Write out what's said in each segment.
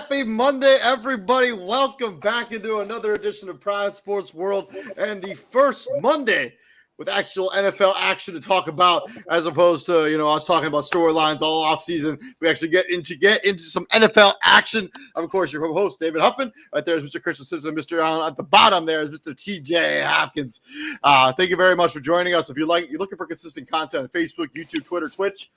Happy Monday, everybody. Welcome back into another edition of Prime Sports World and the first Monday with actual NFL action to talk about, as opposed to, us talking about storylines all offseason. We actually get into some NFL action. I'm, of course, your host, David Huffman. Right there is Mr. Christian Simpson. Mr. Allen at the bottom there is Mr. TJ Hopkins. Thank you very much for joining us. If you're looking for consistent content on Facebook, YouTube, Twitter, Twitch,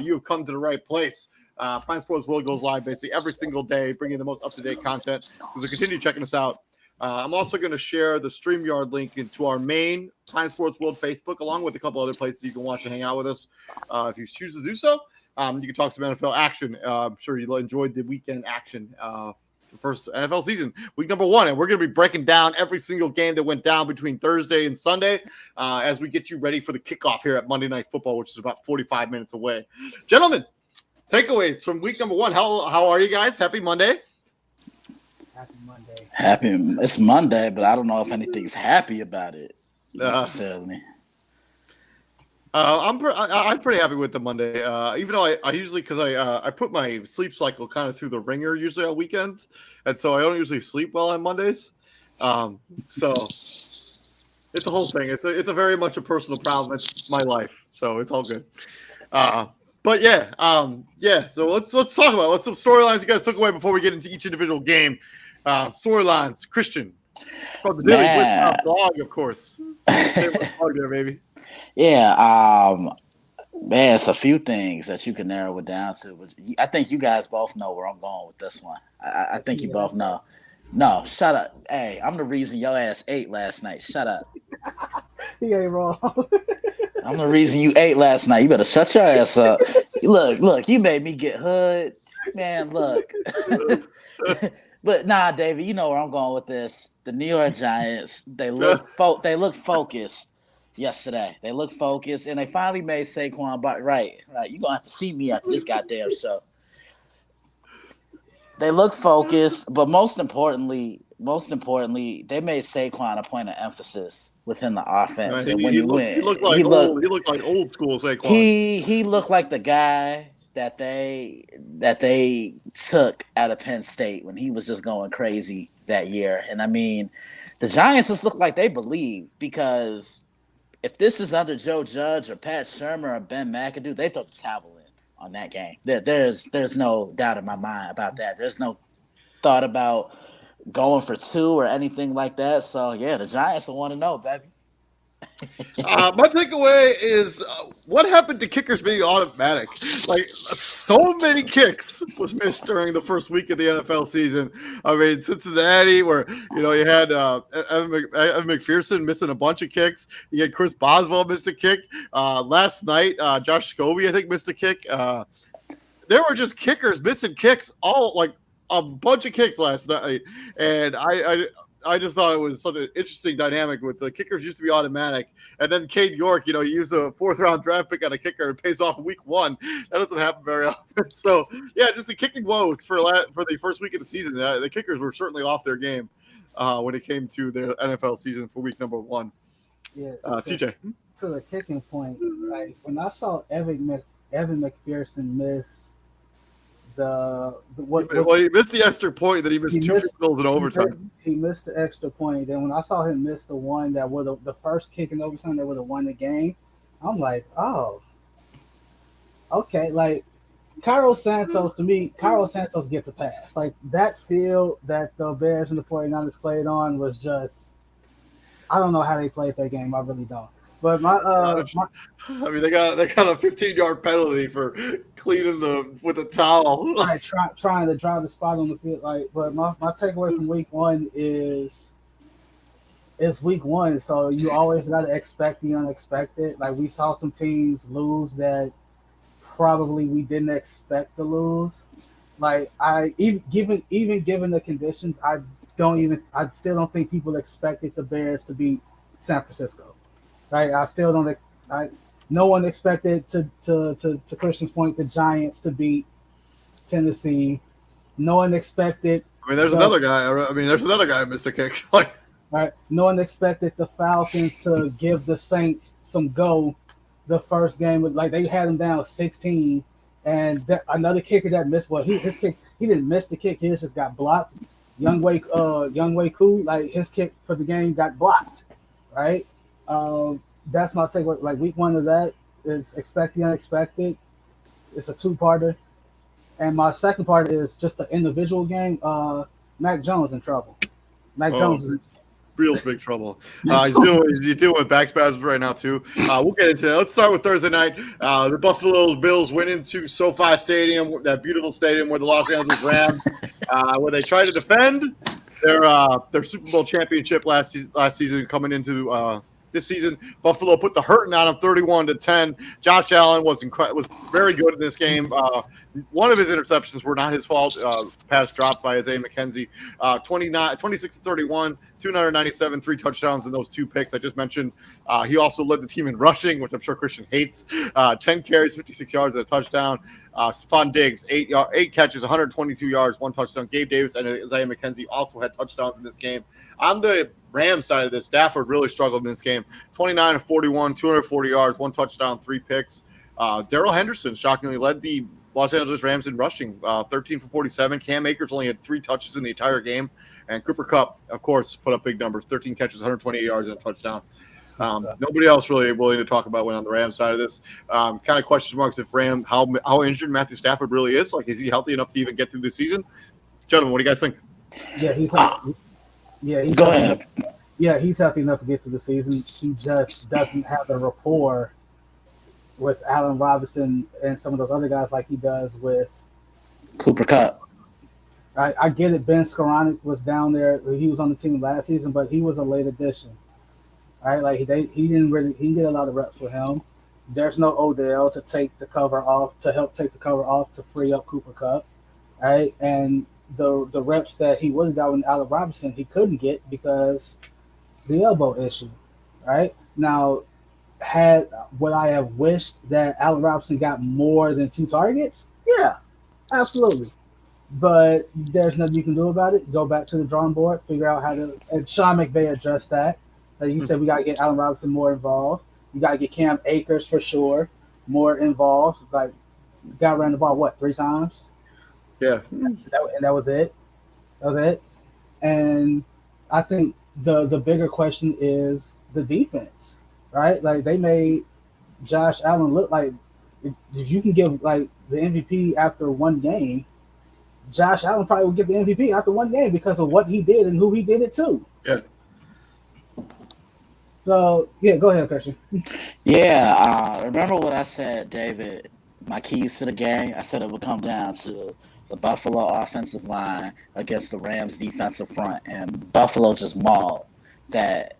you have come to the right place. Prime Sports World goes live basically every single day, bringing the most up-to-date content. So continue checking us out. I'm also going to share the StreamYard link into our main Prime Sports World Facebook, along with a couple other places you can watch and hang out with us. If you choose to do so, you can talk some NFL action. I'm sure you enjoyed the weekend action the first NFL season, week number 1. And we're going to be breaking down every single game that went down between Thursday and Sunday as we get you ready for the kickoff here at Monday Night Football, which is about 45 minutes away. Gentlemen, takeaways from week number 1. How are you guys? Happy Monday. Happy Monday. It's Monday, but I don't know if anything's happy about it necessarily. I'm pretty happy with the Monday, even though I usually, because I put my sleep cycle kind of through the ringer usually on weekends, and so I don't usually sleep well on Mondays. So it's a whole thing. It's a very much a personal problem. It's my life, so it's all good. But so let's talk about what's some storylines you guys took away before we get into each individual game. Storylines, Christian from the Daily Blitz blog, of course. Blog there, baby. Yeah, man, it's a few things that you can narrow it down to. But I think you guys both know where I'm going with this one. I think you both know. No, shut up. Hey, I'm the reason your ass ate last night. Shut up. He ain't wrong. I'm the reason you ate last night. You better shut your ass up. Look, you made me get hood. Man, look. But nah, David, you know where I'm going with this. The New York Giants, they look focused yesterday. They look focused, and they finally made Saquon right. You're going to have to see me after this goddamn show. They look focused, but most importantly, they made Saquon a point of emphasis within the offense. Right. And when he looked like old school Saquon. He looked like the guy that they took out of Penn State when he was just going crazy that year. And I mean, the Giants just look like they believe, because if this is under Joe Judge or Pat Shermer or Ben McAdoo, they throw the towel in on that game. There's no doubt in my mind about that. There's no thought about going for 2 or anything like that. So yeah, the Giants will want to know, baby. My takeaway is what happened to kickers being automatic? Like, so many kicks was missed during the first week of the NFL season. I mean, Cincinnati, where you had Evan McPherson missing a bunch of kicks. You had Chris Boswell missed a kick. Last night, Josh Scobie, I think, missed a kick. There were just kickers missing kicks, all like a bunch of kicks last night, and I just thought it was such an interesting dynamic with the kickers used to be automatic, and then Cade York, you used a 4th-round draft pick on a kicker and pays off in week 1. That doesn't happen very often. So yeah, just the kicking woes for the first week of the season. The kickers were certainly off their game when it came to their NFL season for week number 1. Yeah, CJ. To the kicking point, like when I saw Evan McPherson miss well, he missed the extra point, that he missed 2 field goals in overtime. He missed the extra point. Then when I saw him miss the one that would have the first kick in overtime that would have won the game, I'm like, oh, okay. Like Cairo Santos, to me, Cairo Santos gets a pass. Like that field that the Bears and the 49ers played on was just, I don't know how they played that game. I really don't. But they got a 15-yard penalty for cleaning with a towel. Right, trying to drive the spot on the field. Like, but my takeaway from week 1 is week 1. So you always got to expect the unexpected. Like we saw some teams lose that probably we didn't expect to lose. Like even given the conditions, I still don't think people expected the Bears to beat San Francisco. Right, I still don't. No one expected to Christian's point the Giants to beat Tennessee. No one expected. There's another guy who missed a kick. Right, no one expected the Falcons to give the Saints some go. The first game, they had them down 16, and another kicker that missed. Well, his kick, he didn't miss the kick. His just got blocked. Young Wei Koo, his kick for the game got blocked. Right. That's my takeaway. Like week 1 of that is expect the unexpected. It's a 2-parter, and my second part is just the individual game. Mac Jones in trouble. Jones is real big trouble. He's dealing with back spasms right now too. We'll get into that. Let's start with Thursday night. The Buffalo Bills went into SoFi Stadium, that beautiful stadium where the Los Angeles Rams, where they tried to defend their Super Bowl championship last season, coming into this season. Buffalo put the hurting on him 31-10. Josh Allen was very good in this game. One of his interceptions were not his fault. Pass dropped by Isaiah McKenzie. 26-31, 297, 3 touchdowns in those 2 picks I just mentioned. He also led the team in rushing, which I'm sure Christian hates. 10 carries, 56 yards, and a touchdown. Stephon Diggs, 8 catches, 122 yards, 1 touchdown. Gabe Davis and Isaiah McKenzie also had touchdowns in this game. On the Rams side of this, Stafford really struggled in this game. 29-41, 240 yards, 1 touchdown, 3 picks. Darrell Henderson shockingly led the Los Angeles Rams in rushing, 13 for 47. Cam Akers only had 3 touches in the entire game. And Cooper Kupp, of course, put up big numbers, 13 catches, 128 yards, and a touchdown. Nobody else really willing to talk about went on the Rams side of this. Kind of question marks if how injured Matthew Stafford really is. Like, is he healthy enough to even get through the season? Gentlemen, what do you guys think? Yeah, he's healthy. Go ahead. Yeah, he's healthy enough to get through the season. He just doesn't have the rapport with Allen Robinson and some of those other guys like he does with Cooper Kupp. I get it. Ben Skoranek was down there. He was on the team last season, but he was a late addition. Right, like he didn't get a lot of reps with him. There's no Odell to take the cover off, to help take the cover off to free up Cooper Kupp. Right, and the reps that he would have got with Allen Robinson, he couldn't get because the elbow issue. Right now, would I have wished that Allen Robinson got more than 2 targets? Yeah, absolutely. But there's nothing you can do about it. Go back to the drawing board, figure out how to. And Sean McVay addressed that. Like he said, we got to get Allen Robinson more involved. You got to get Cam Akers for sure more involved. Like, got around the ball 3 times? Yeah, and that was it. And I think the bigger question is the defense, right? Like they made Josh Allen look like if you can give like the MVP after 1 game, Josh Allen probably would get the MVP after 1 game because of what he did and who he did it to. Yeah. So yeah, go ahead, Christian. Yeah, remember what I said, David? My keys to the game. I said it would come down to the Buffalo offensive line against the Rams defensive front, and Buffalo just mauled that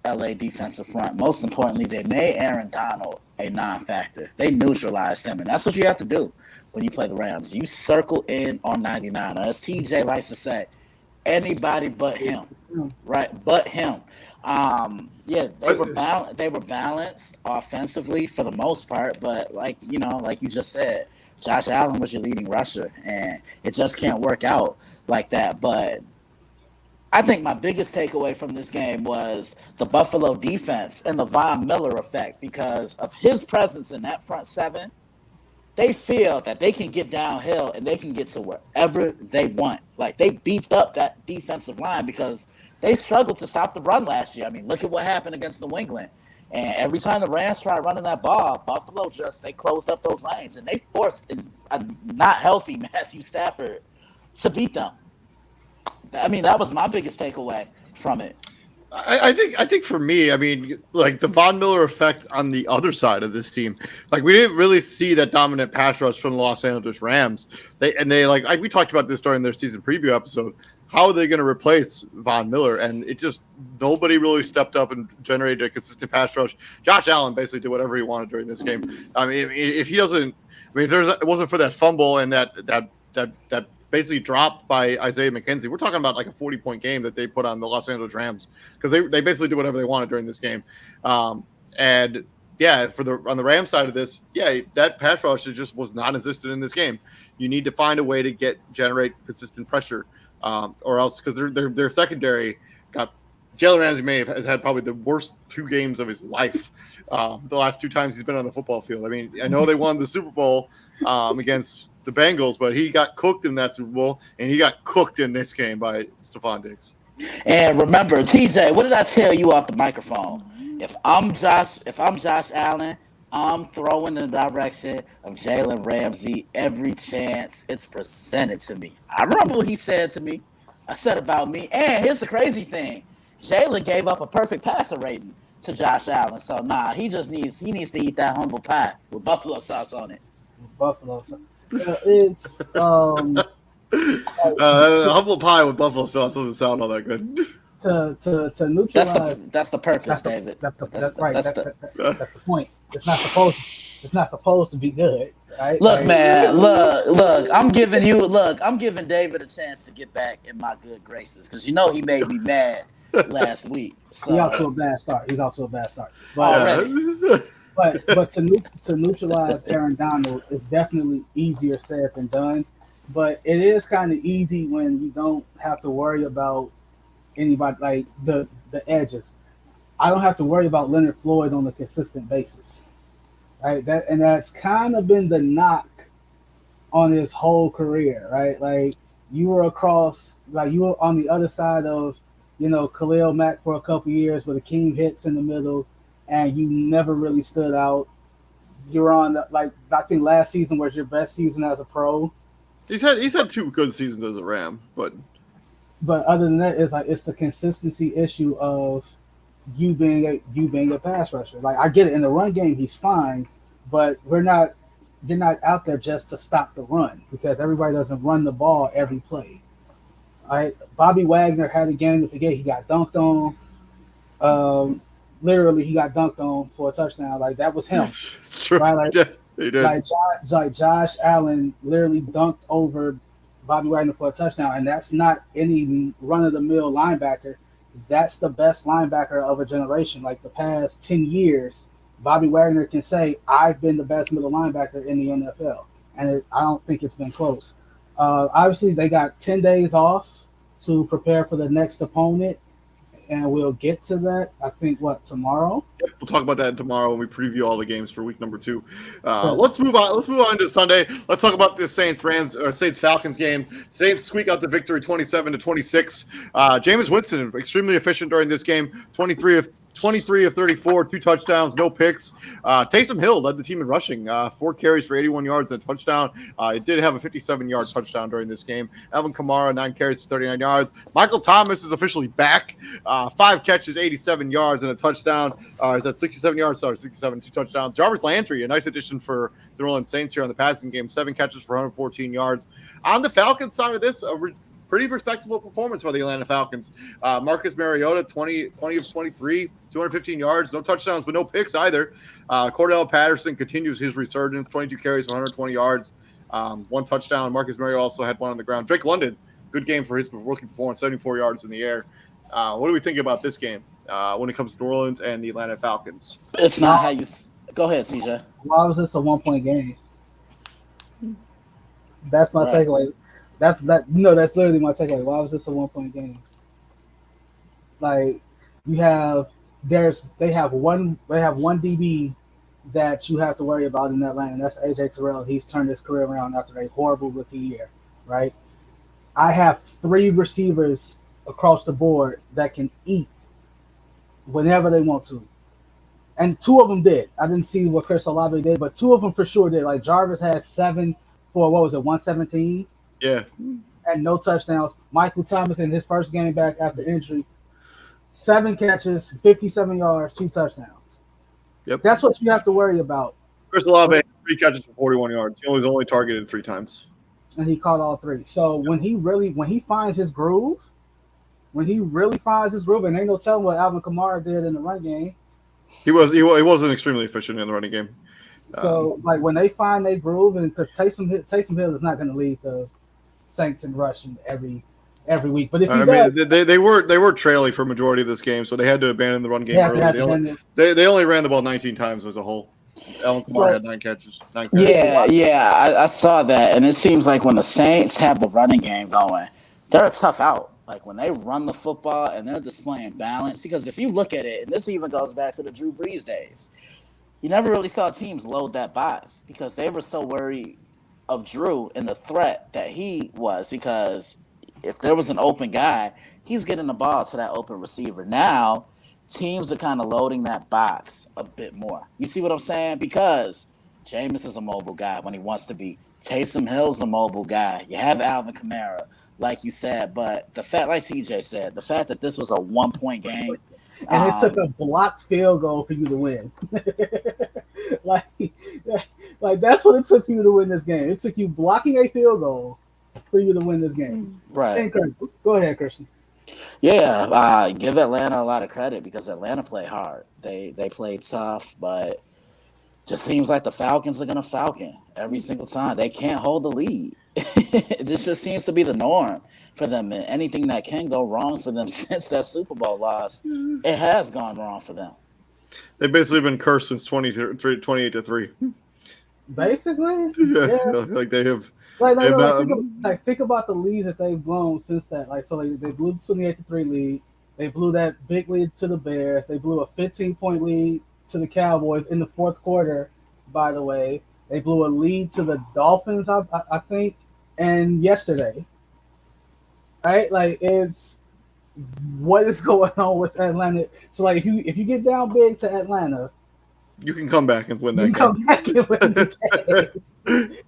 LA defensive front. Most importantly, they made Aaron Donald a non-factor. They neutralized him, and that's what you have to do when you play the Rams. You circle in on 99. As TJ likes to say, anybody but him. right? But him. Yeah, they were balanced offensively for the most part, but like you just said, Josh Allen was your leading rusher, and it just can't work out like that. But I think my biggest takeaway from this game was the Buffalo defense and the Von Miller effect because of his presence in that front seven. They feel that they can get downhill and they can get to wherever they want. Like they beefed up that defensive line because they struggled to stop the run last year. I mean, look at what happened against New England. And every time the Rams tried running that ball, Buffalo they closed up those lanes and they forced a not healthy Matthew Stafford to beat them. I mean, that was my biggest takeaway from it. I think for me, I mean, like the Von Miller effect on the other side of this team, like we didn't really see that dominant pass rush from the Los Angeles Rams. We talked about this during their season preview episode. How are they going to replace Von Miller? And it just nobody really stepped up and generated a consistent pass rush. Josh Allen basically did whatever he wanted during this game. I mean, if he doesn't, I mean, if it wasn't for that fumble and that basically dropped by Isaiah McKenzie, we're talking about like a 40-point game that they put on the Los Angeles Rams because they basically did whatever they wanted during this game. And yeah, on the Rams side of this, yeah, that pass rush just was non-existent in this game. You need to find a way to generate consistent pressure, or else because their secondary got Jalen Ramsey has had probably the worst 2 games of his life. The last 2 times he's been on the football field. I mean, I know they won the Super Bowl against the Bengals, but he got cooked in that Super Bowl, and he got cooked in this game by Stephon Diggs. And remember, TJ, what did I tell you off the microphone? If I'm Josh Allen, I'm throwing in the direction of Jalen Ramsey every chance it's presented to me. I remember what he said to me. I said about me. And here's the crazy thing. Jalen gave up a perfect passer rating to Josh Allen. So, he needs to eat that humble pie with buffalo sauce on it. Buffalo sauce. It's humble pie with buffalo sauce doesn't sound all that good. To neutralize. That's the purpose, David. That's the point. It's not supposed to be good, right? Look, man. Look. I'm giving David a chance to get back in my good graces because he made me mad last week. So. He's off to a bad start. But to neutralize Aaron Donald is definitely easier said than done. But it is kind of easy when you don't have to worry about anybody like the edges. I don't have to worry about Leonard Floyd on a consistent basis, right? That's kind of been the knock on his whole career, right? Like you were on the other side of Khalil Mack for a couple years with Akeem Hicks in the middle. And you never really stood out. You're on I think last season was your best season as a pro. He's had 2 good seasons as a Ram, but other than that, it's the consistency issue of you being a pass rusher. Like I get it in the run game, he's fine, but you're not out there just to stop the run because everybody doesn't run the ball every play. All right, Bobby Wagner had a game to forget. He got dunked on. Literally, he got dunked on for a touchdown. Like that was him. It's true. Right? Like, yeah, he did. Like Josh Allen literally dunked over Bobby Wagner for a touchdown, and that's not any run-of-the-mill linebacker. That's the best linebacker of a generation. Like the past 10 years, Bobby Wagner can say, "I've been the best middle linebacker in the NFL," and I don't think it's been close. Obviously, they got 10 days off to prepare for the next opponent. And we'll get to that, I think, tomorrow? We'll talk about that tomorrow when we preview all the games for week number 2. Let's move on to Sunday. Let's talk about this Saints-Falcons game. Saints squeak out the victory 27-26. Jameis Winston, extremely efficient during this game. 23 of 34, 2 touchdowns, no picks. Taysom Hill led the team in rushing, 4 carries for 81 yards and a touchdown. It did have a 57-yard touchdown during this game. Alvin Kamara, 9 carries, 39 yards. Michael Thomas is officially back. 5 catches, 87 yards, and a touchdown. Is that 67 yards? Sorry, 67, 2 touchdowns. Jarvis Landry, a nice addition for the New Orleans Saints here on the passing game. 7 catches for 114 yards. On the Falcons side of this, pretty respectable performance by the Atlanta Falcons. Marcus Mariota, 20 of 23, 215 yards, no touchdowns, but no picks either. Cordell Patterson continues his resurgence, 22 carries, 120 yards, 1 touchdown. Marcus Mariota also had 1 on the ground. Drake London, good game for his rookie performance, 74 yards in the air. What do we think about this game when it comes to New Orleans and the Atlanta Falcons? It's not how you go ahead, CJ. Why was this a 1 point game? That's my takeaway. That's literally my takeaway. Why was this a 1 point game? Like they have one DB that you have to worry about in Atlanta, and that's AJ Terrell. He's turned his career around after a horrible rookie year, right? I have 3 receivers across the board that can eat whenever they want to. And 2 of them did. I didn't see what Chris Olave did, but 2 of them for sure did. Like Jarvis had 7 for, 117? Yeah. And no touchdowns. Michael Thomas in his first game back after injury, 7 catches, 57 yards, 2 touchdowns. Yep. That's what you have to worry about. Chris Olave had 3 catches for 41 yards. He was only targeted 3 times. And he caught all 3. So when he finds his groove, and ain't no telling what Alvin Kamara did in the run game. He wasn't extremely efficient in the running game. So like when they find their groove, and because Taysom Hill is not going to lead the Saints in rushing every week, but if he does, they were trailing for majority of this game, so they had to abandon the run game early. They only ran the ball 19 times as a whole. Alvin Kamara had 9 catches. Yeah, I saw that, and it seems like when the Saints have the running game going, they're a tough out. Like when they run the football and they're displaying balance, because if you look at it, and this even goes back to the Drew Brees days, you never really saw teams load that box because they were so worried of Drew and the threat that he was, because if there was an open guy, he's getting the ball to that open receiver. Now, teams are kind of loading that box a bit more. You see what I'm saying? Because Jameis is a mobile guy when he wants to be. Taysom Hill's a mobile guy. You have Alvin Kamara, like you said. But the fact, like TJ said, the fact that this was a 1 point game. And it took a blocked field goal for you to win. like that's what it took you to win this game. It took you blocking a field goal for you to win this game. Right. Go ahead, Christian. Yeah, give Atlanta a lot of credit because Atlanta played hard. They played tough, but just seems like the Falcons are going to Falcon every single time. They can't hold the lead. This just seems to be the norm for them. And anything that can go wrong for them since that Super Bowl loss, it has gone wrong for them. They've basically been cursed since 28-3. Basically? Yeah. Like they have. Think about the leads that they've blown since that. They blew the 28-3 lead. They blew that big lead to the Bears. They blew a 15-point lead to the Cowboys in the fourth quarter, by the way. They blew a lead to the Dolphins, I think, and yesterday. Right? Like, it's what is going on with Atlanta. So, like, if you get down big to Atlanta, you can come back and win that game. Come back and win the game.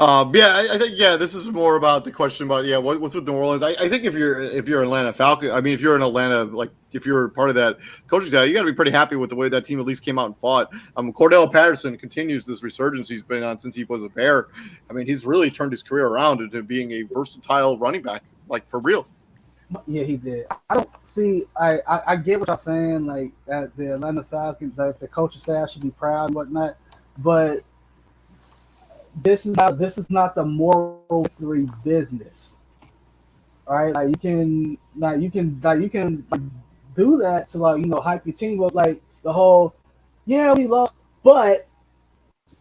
I think this is more about the question about what's with New Orleans. I think if you're Atlanta Falcon, I mean if you're in Atlanta, like if you're part of that coaching staff, you got to be pretty happy with the way that team at least came out and fought. Cordell Patterson continues this resurgence he's been on since he was a Bear. I mean he's really turned his career around into being a versatile running back, like for real. Yeah, he did. I don't see. I get what y'all saying. Like that the Atlanta Falcons, the coaching staff should be proud and whatnot, but this is not the moral victory business. All right, like you can do that to hype your team up, like the whole we lost, but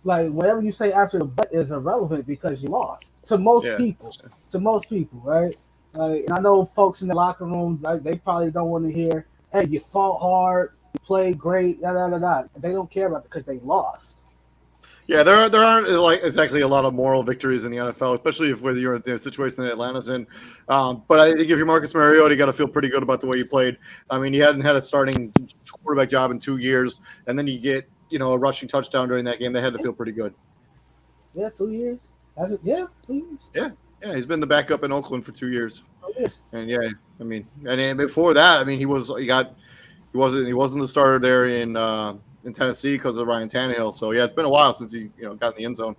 like whatever you say after the but is irrelevant because you lost to most people. To most people, right? And I know folks in the locker room, they probably don't want to hear, "Hey, you fought hard, you played great." They don't care about it because they lost. Yeah, there aren't like exactly a lot of moral victories in the NFL, especially whether you're in the situation that Atlanta's in. But I think if you're Marcus Mariota, you got to feel pretty good about the way you played. I mean, he hadn't had a starting quarterback job in 2 years, and then you get a rushing touchdown during that game. They had to feel pretty good. Yeah, 2 years. 2 years. Yeah, he's been the backup in Oakland for 2 years. And and before that, I mean, he wasn't the starter there in Tennessee because of Ryan Tannehill. So it's been a while since he got in the end zone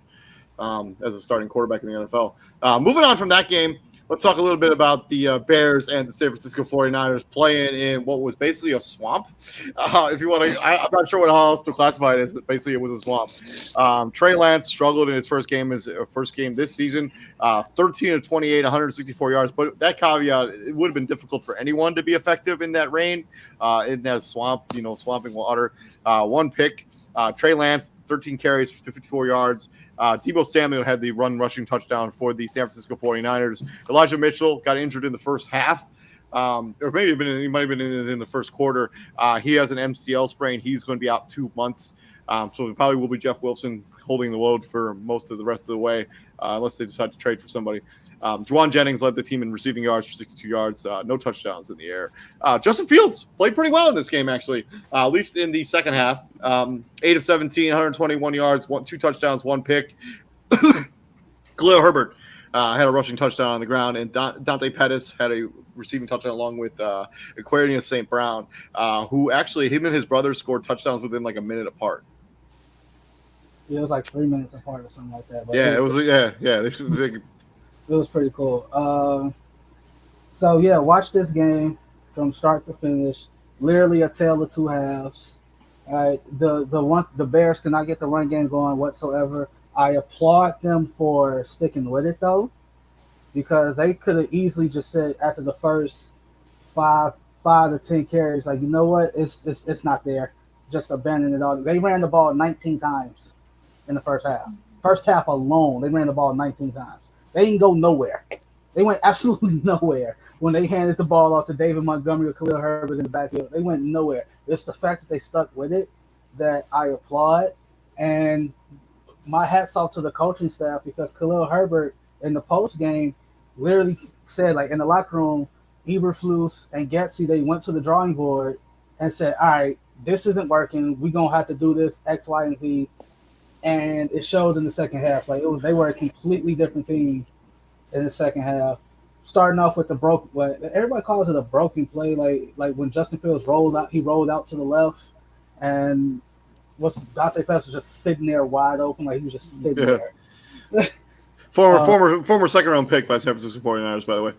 as a starting quarterback in the NFL. Moving on from that game, let's talk a little bit about the Bears and the San Francisco 49ers playing in what was basically a swamp. If you want to, I'm not sure what else to classify it as. Basically, it was a swamp. Trey Lance struggled in his first game this season. 13 of 28, 164 yards. But that caveat, it would have been difficult for anyone to be effective in that rain, in that swamp, swamping water. One pick. Trey Lance, 13 carries for 54 yards. Deebo Samuel had the rushing touchdown for the San Francisco 49ers. Elijah Mitchell got injured in the first half, or maybe he might have been in the first quarter. He has an MCL sprain. He's going to be out 2 months. So it probably will be Jeff Wilson holding the load for most of the rest of the way, unless they decide to trade for somebody. Juwan Jennings led the team in receiving yards for 62 yards, no touchdowns in the air. Justin Fields played pretty well in this game, actually, at least in the second half. 8 of 17, 121 yards, 2 touchdowns, 1 pick. Khalil Herbert had a rushing touchdown on the ground, and Dante Pettis had a receiving touchdown along with Aquarius St. Brown, who actually, him and his brother scored touchdowns within like a minute apart. Yeah, it was like 3 minutes apart or something like that. But Yeah, it was. It was pretty cool. So yeah, watch this game from start to finish. Literally a tale of two halves. All right, the Bears cannot get the run game going whatsoever. I applaud them for sticking with it though, because they could have easily just said after the first five to 10 carries, like, you know what, it's not there. Just abandon it all. They ran the ball 19 times in the first half. First half alone, they ran the ball 19 times. They didn't go nowhere. They went absolutely nowhere when they handed the ball off to David Montgomery or Khalil Herbert in the backfield. They went nowhere. It's the fact that they stuck with it that I applaud. And my hat's off to the coaching staff, because Khalil Herbert in the post game literally said, like, in the locker room, Eberflus and Getsy, they went to the drawing board and said, all right, this isn't working. We're going to have to do this X, Y, and Z. And it showed in the second half. Like, they were a completely different team in the second half. Starting off with the broken, what everybody calls it a broken play, like when Justin Fields rolled out to the left, and Dante Pettis was just sitting there wide open, like he was just sitting there. Former second round pick by San Francisco 49ers, by the way.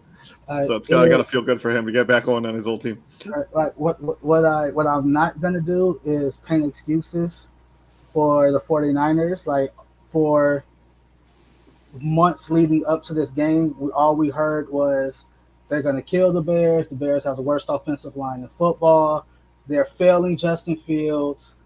So it's got to feel good for him to get back on his old team. Right. What I'm not gonna do is paint excuses for the 49ers. Like, for months leading up to this game, all we heard was they're going to kill the Bears. The Bears have the worst offensive line in football. They're failing Justin Fields,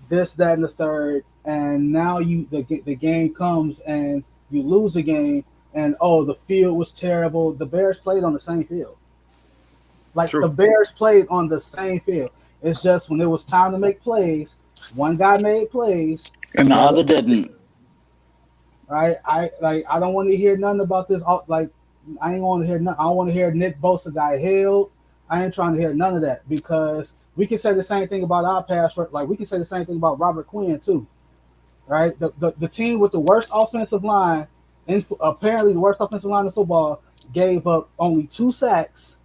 this, that, and the third. And now the game comes and you lose the game, and, oh, the field was terrible. The Bears played on the same field. Like, True. The Bears played on the same field. It's just when it was time to make plays, one guy made plays and the other didn't. Right? I don't want to hear nothing about this. Like, I ain't want to hear nothing. I don't want to hear Nick Bosa got held. I ain't trying to hear none of that, because we can say the same thing about our pass rush. Like, we can say the same thing about Robert Quinn too. Right? The team with the worst offensive line, and apparently the worst offensive line in football, gave up only 2 sacks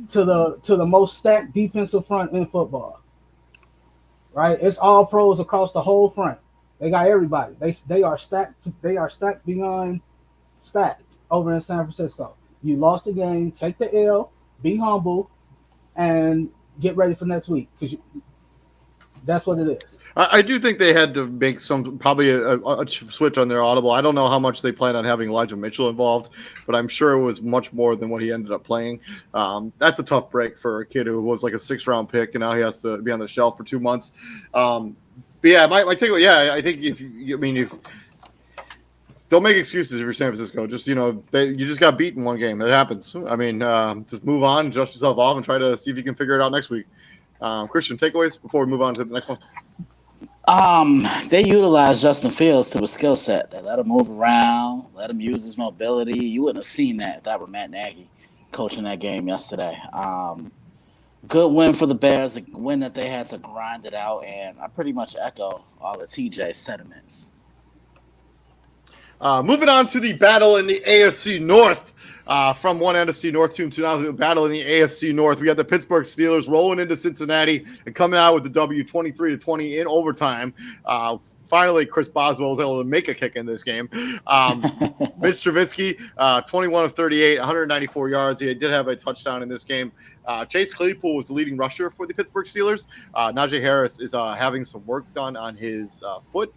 to the most stacked defensive front in football. Right? It's all pros across the whole front. They got everybody. They are stacked. They are stacked beyond stacked over in San Francisco. You lost the game. Take the L. Be humble, and get ready for next week, because that's what it is. I do think they had to make probably a switch on their audible. I don't know how much they plan on having Elijah Mitchell involved, but I'm sure it was much more than what he ended up playing. That's a tough break for a kid who was like a 6th-round pick, and now he has to be on the shelf for 2 months. But yeah, my takeaway, yeah, I think if don't make excuses if you're San Francisco. Just, you just got beat in one game. It happens. I mean, just move on, dust yourself off, and try to see if you can figure it out next week. Christian, takeaways before we move on to the next one. They utilized Justin Fields to a skill set. They let him move around, let him use his mobility. You wouldn't have seen that if that were Matt Nagy coaching that game yesterday. Good win for the Bears, a win that they had to grind it out, and I pretty much echo all of TJ's sentiments. Moving on to the battle in the AFC North. From one NFC North team to now the battle in the AFC North. We got the Pittsburgh Steelers rolling into Cincinnati and coming out with the W 23-20 in overtime. finally Chris Boswell was able to make a kick in this game. Mitch Trubisky, 21 of 38, 194 yards. He did have a touchdown in this game. Chase Claypool was the leading rusher for the Pittsburgh Steelers. Najee Harris is having some work done on his foot.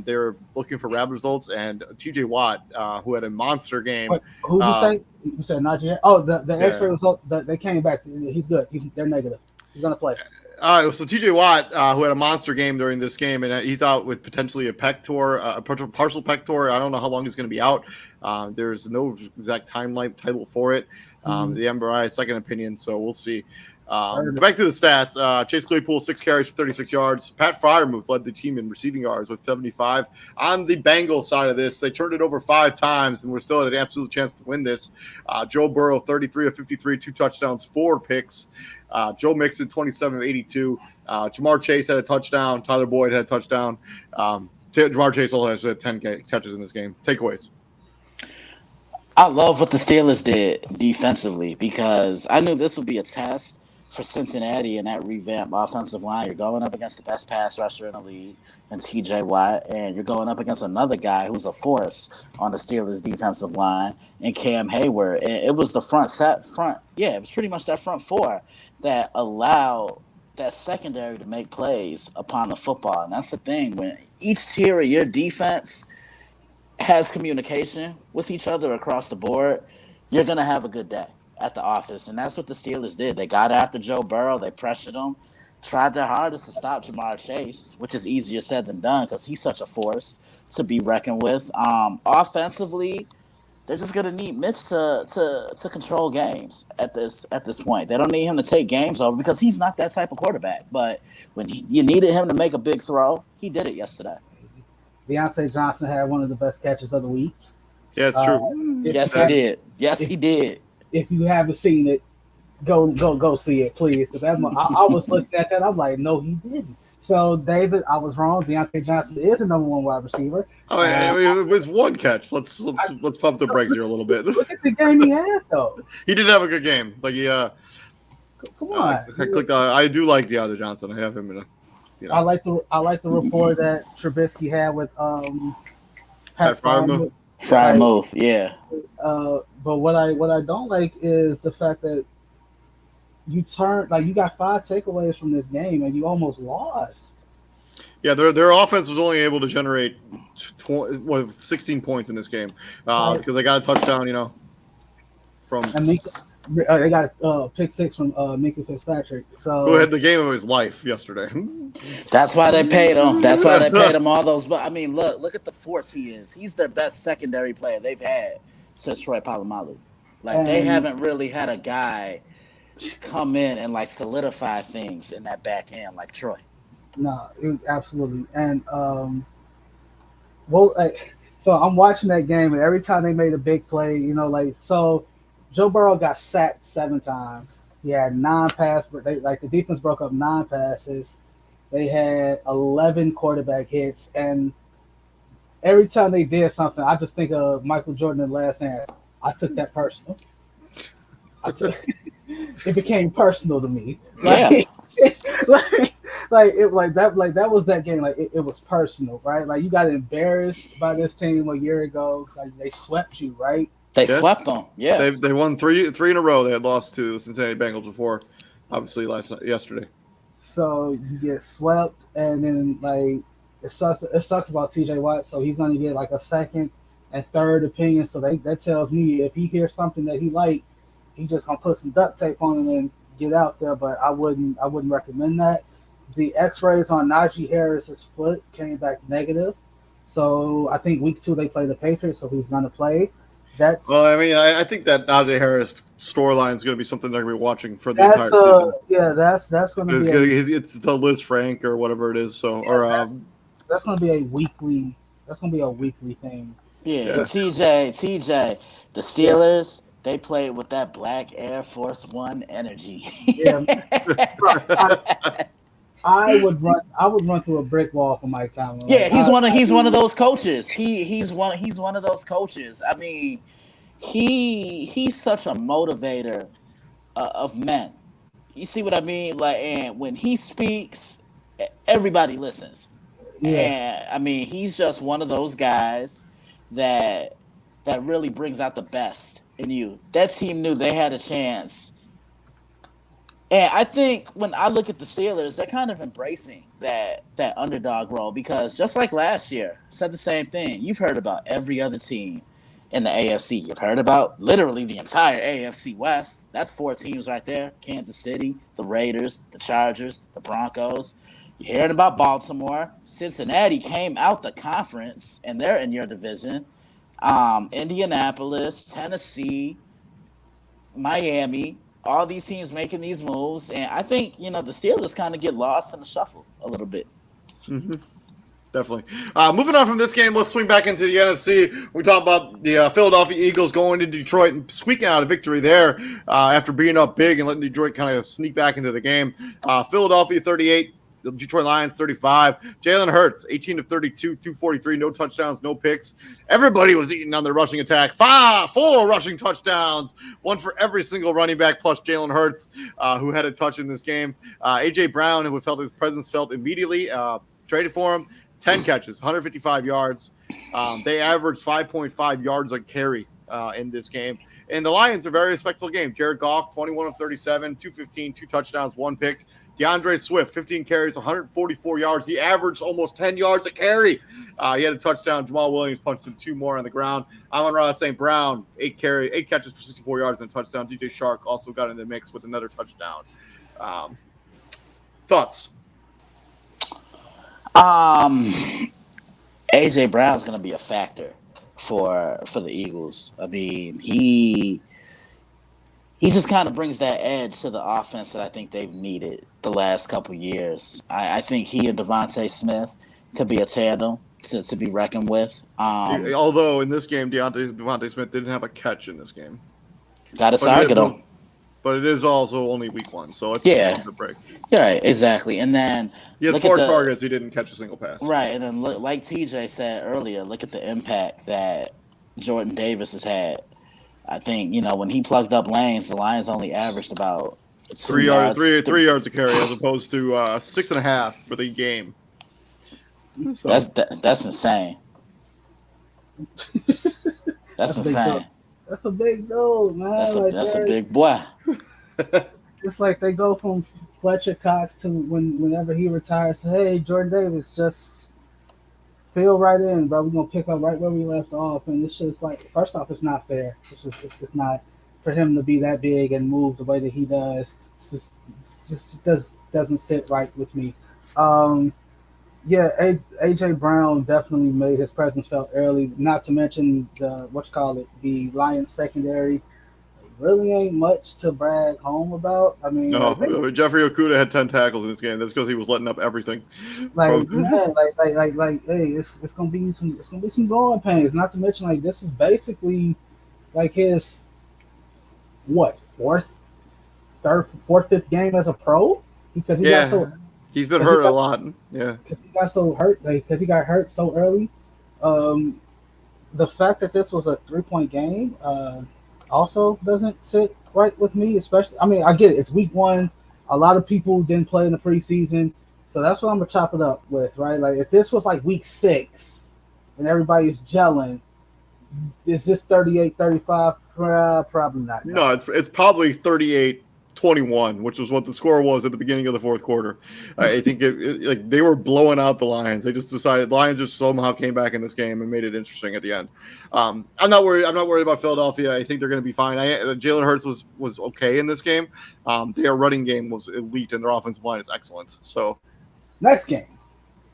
They're looking for lab results, and TJ Watt, who had a monster game. Wait, who'd you say? You said Najee? Oh, the X-ray result. They came back. He's good. They're negative. He's gonna play. So TJ Watt, who had a monster game during this game, and he's out with potentially a partial pec tear. I don't know how long he's going to be out. There's no exact timetable for it. The MRI, second opinion, so we'll see. Back to the stats. Chase Claypool, 6 carries for 36 yards. Pat Freiermuth led the team in receiving yards with 75. On the Bengals side of this, they turned it over 5 times, and we're still at an absolute chance to win this. Joe Burrow, 33 of 53, 2 touchdowns, 4 picks. Joe Mixon, 27 of 82. Jamar Chase had a touchdown. Tyler Boyd had a touchdown. Jamar Chase also has 10 catches in this game. Takeaways. I love what the Steelers did defensively because I knew this would be a test for Cincinnati and that revamped offensive line. You're going up against the best pass rusher in the league, and TJ Watt, and you're going up against another guy who's a force on the Steelers defensive line, and Cam Hayward. And it was the it was pretty much that front four that allowed that secondary to make plays upon the football. And that's the thing, when each tier of your defense has communication with each other across the board, you're going to have a good day at the office. And that's what the Steelers did. They got after Joe Burrow. They pressured him, tried their hardest to stop Jamar Chase, which is easier said than done because he's such a force to be reckoned with. Offensively, they're just going to need Mitch to control games at this point. They don't need him to take games over because he's not that type of quarterback. But when you needed him to make a big throw, he did it yesterday. Deontay Johnson had one of the best catches of the week. Yeah, it's true. Yes, he did. Yes, he did. If you haven't seen it, go see it, please. Because I was looking at that, I'm like, no, he didn't. So, David, I was wrong. Deontay Johnson is the number 1 wide receiver. I mean, it was 1 catch. Let's pump the brakes here a little bit. Look at the game he had, though. He did have a good game. Like come on. I do like DeAndre Johnson. I have him in a. You know. I like the rapport that Trubisky had with Pat Freiermuth. Freiermuth, yeah. But what I don't like is the fact that you got 5 takeaways from this game and you almost lost. Yeah, their offense was only able to generate 16 points in this game because they got a touchdown, from. And they got a pick 6 from Minkah Fitzpatrick. So who had the game of his life yesterday. That's why they paid him. That's why they paid him all those. But I mean, look at the force he is. He's their best secondary player they've had since Troy Polamalu. They haven't really had a guy come in and solidify things in that back end like Troy. No, absolutely. And so I'm watching that game, and every time they made a big play, so Joe Burrow got sacked 7 times. He had 9 passes, but the defense broke up 9 passes. They had 11 quarterback hits, and every time they did something, I just think of Michael Jordan in Last Dance. I took that personal. It became personal to me. That was that game. It was personal, right? You got embarrassed by this team a year ago. They swept you, right? They swept them. Yeah, they won three in a row. They had lost to the Cincinnati Bengals before, obviously yesterday. So you get swept, and then it sucks. It sucks about TJ Watt. So he's going to get a second and third opinion. So that tells me if he hears something that he liked, he's just gonna put some duct tape on it and get out there. But I wouldn't recommend that. The X-rays on Najee Harris's foot came back negative. So I think week 2 they play the Patriots, so he's going to play. I think that Najee Harris storyline is going to be something they're going to be watching for the entire season. Yeah, that's going to be. It's the Liz Frank or whatever it is. So, that's going to be a weekly. That's going to be a weekly thing. Yeah. TJ, the Steelers, they played with that black Air Force One energy. Yeah. I would run through a brick wall for Mike Tomlin. Yeah, he's one of those coaches. He's one of those coaches. I mean, he's such a motivator of men. You see what I mean? And when he speaks, everybody listens. Yeah, And I mean, he's just one of those guys that really brings out the best in you. That team knew they had a chance. And I think when I look at the Steelers, they're kind of embracing that underdog role because just like last year, said the same thing. You've heard about every other team in the AFC. You've heard about literally the entire AFC West. That's 4 teams right there: Kansas City, the Raiders, the Chargers, the Broncos. You're hearing about Baltimore. Cincinnati came out the conference, and they're in your division. Indianapolis, Tennessee, Miami, all these teams making these moves, and I think the Steelers kind of get lost in the shuffle a little bit. Mm-hmm. Definitely. Moving on from this game, let's swing back into the NFC. We talk about the Philadelphia Eagles going to Detroit and squeaking out a victory there after being up big and letting Detroit kind of sneak back into the game. Philadelphia 38. The Detroit Lions 35. Jalen Hurts 18 of 32, 243, no touchdowns, no picks. Everybody was eating on their rushing attack. 4 rushing touchdowns, one for every single running back plus Jalen Hurts, who had a touch in this game. AJ Brown, who felt his presence felt immediately, traded for him. 10 catches, 155 yards. They averaged 5.5 yards a carry in this game. And the Lions are a very respectful game. Jared Goff, 21 of 37, 215, 2 touchdowns, 1 pick. DeAndre Swift, 15 carries, 144 yards. He averaged almost 10 yards a carry. He had a touchdown. Jamal Williams punched in 2 more on the ground. Amon-Ra St. Brown, 8 catches for 64 yards and a touchdown. DJ Shark also got in the mix with another touchdown. Thoughts? AJ Brown's going to be a factor for the Eagles. I mean, he just kind of brings that edge to the offense that I think they've needed the last couple years. I think he and Devontae Smith could be a tandem to be reckoned with. Although in this game, Devontae Smith didn't have a catch in this game. Got to target him. But it is also only week 1, so it's a break. Yeah, right, exactly. And then he had 4 targets. He didn't catch a single pass. Right, and then like TJ said earlier, look at the impact that Jordan Davis has had. I think when he plugged up lanes, the Lions only averaged about 3 yards a carry, as opposed to 6.5 for the game. So. That's insane. That's insane. That's a big dude, man. That's a big boy. It's like they go from Fletcher Cox to whenever he retires. Hey, Jordan Davis, just fill right in, bro. We're gonna pick up right where we left off, and it's just like, first off, it's not fair. It's just not for him to be that big and move the way that he does. It just doesn't sit right with me. Yeah, AJ Brown definitely made his presence felt early. Not to mention the Lions secondary. Really ain't much to brag home about. I mean, Jeffrey Okudah had 10 tackles in this game. That's because he was letting up everything. Hey, it's gonna be some growing pains. Not to mention, this is basically his fourth, fifth game as a pro because he got so. He's been hurt a lot. Yeah. Because he got so hurt, because he got hurt so early. The fact that this was a 3-point game also doesn't sit right with me, especially. I mean, I get it. It's week 1. A lot of people didn't play in the preseason. So that's what I'm going to chop it up with, right? If this was week 6 and everybody's gelling, is this 38-35? Probably not. No, it's probably 38-21, which was what the score was at the beginning of the fourth quarter. I think they were blowing out the Lions. They just decided the Lions just somehow came back in this game and made it interesting at the end. I'm not worried about Philadelphia. I think they're going to be fine. Jalen Hurts was okay in this game. Their running game was elite and their offensive line is excellent. So next game.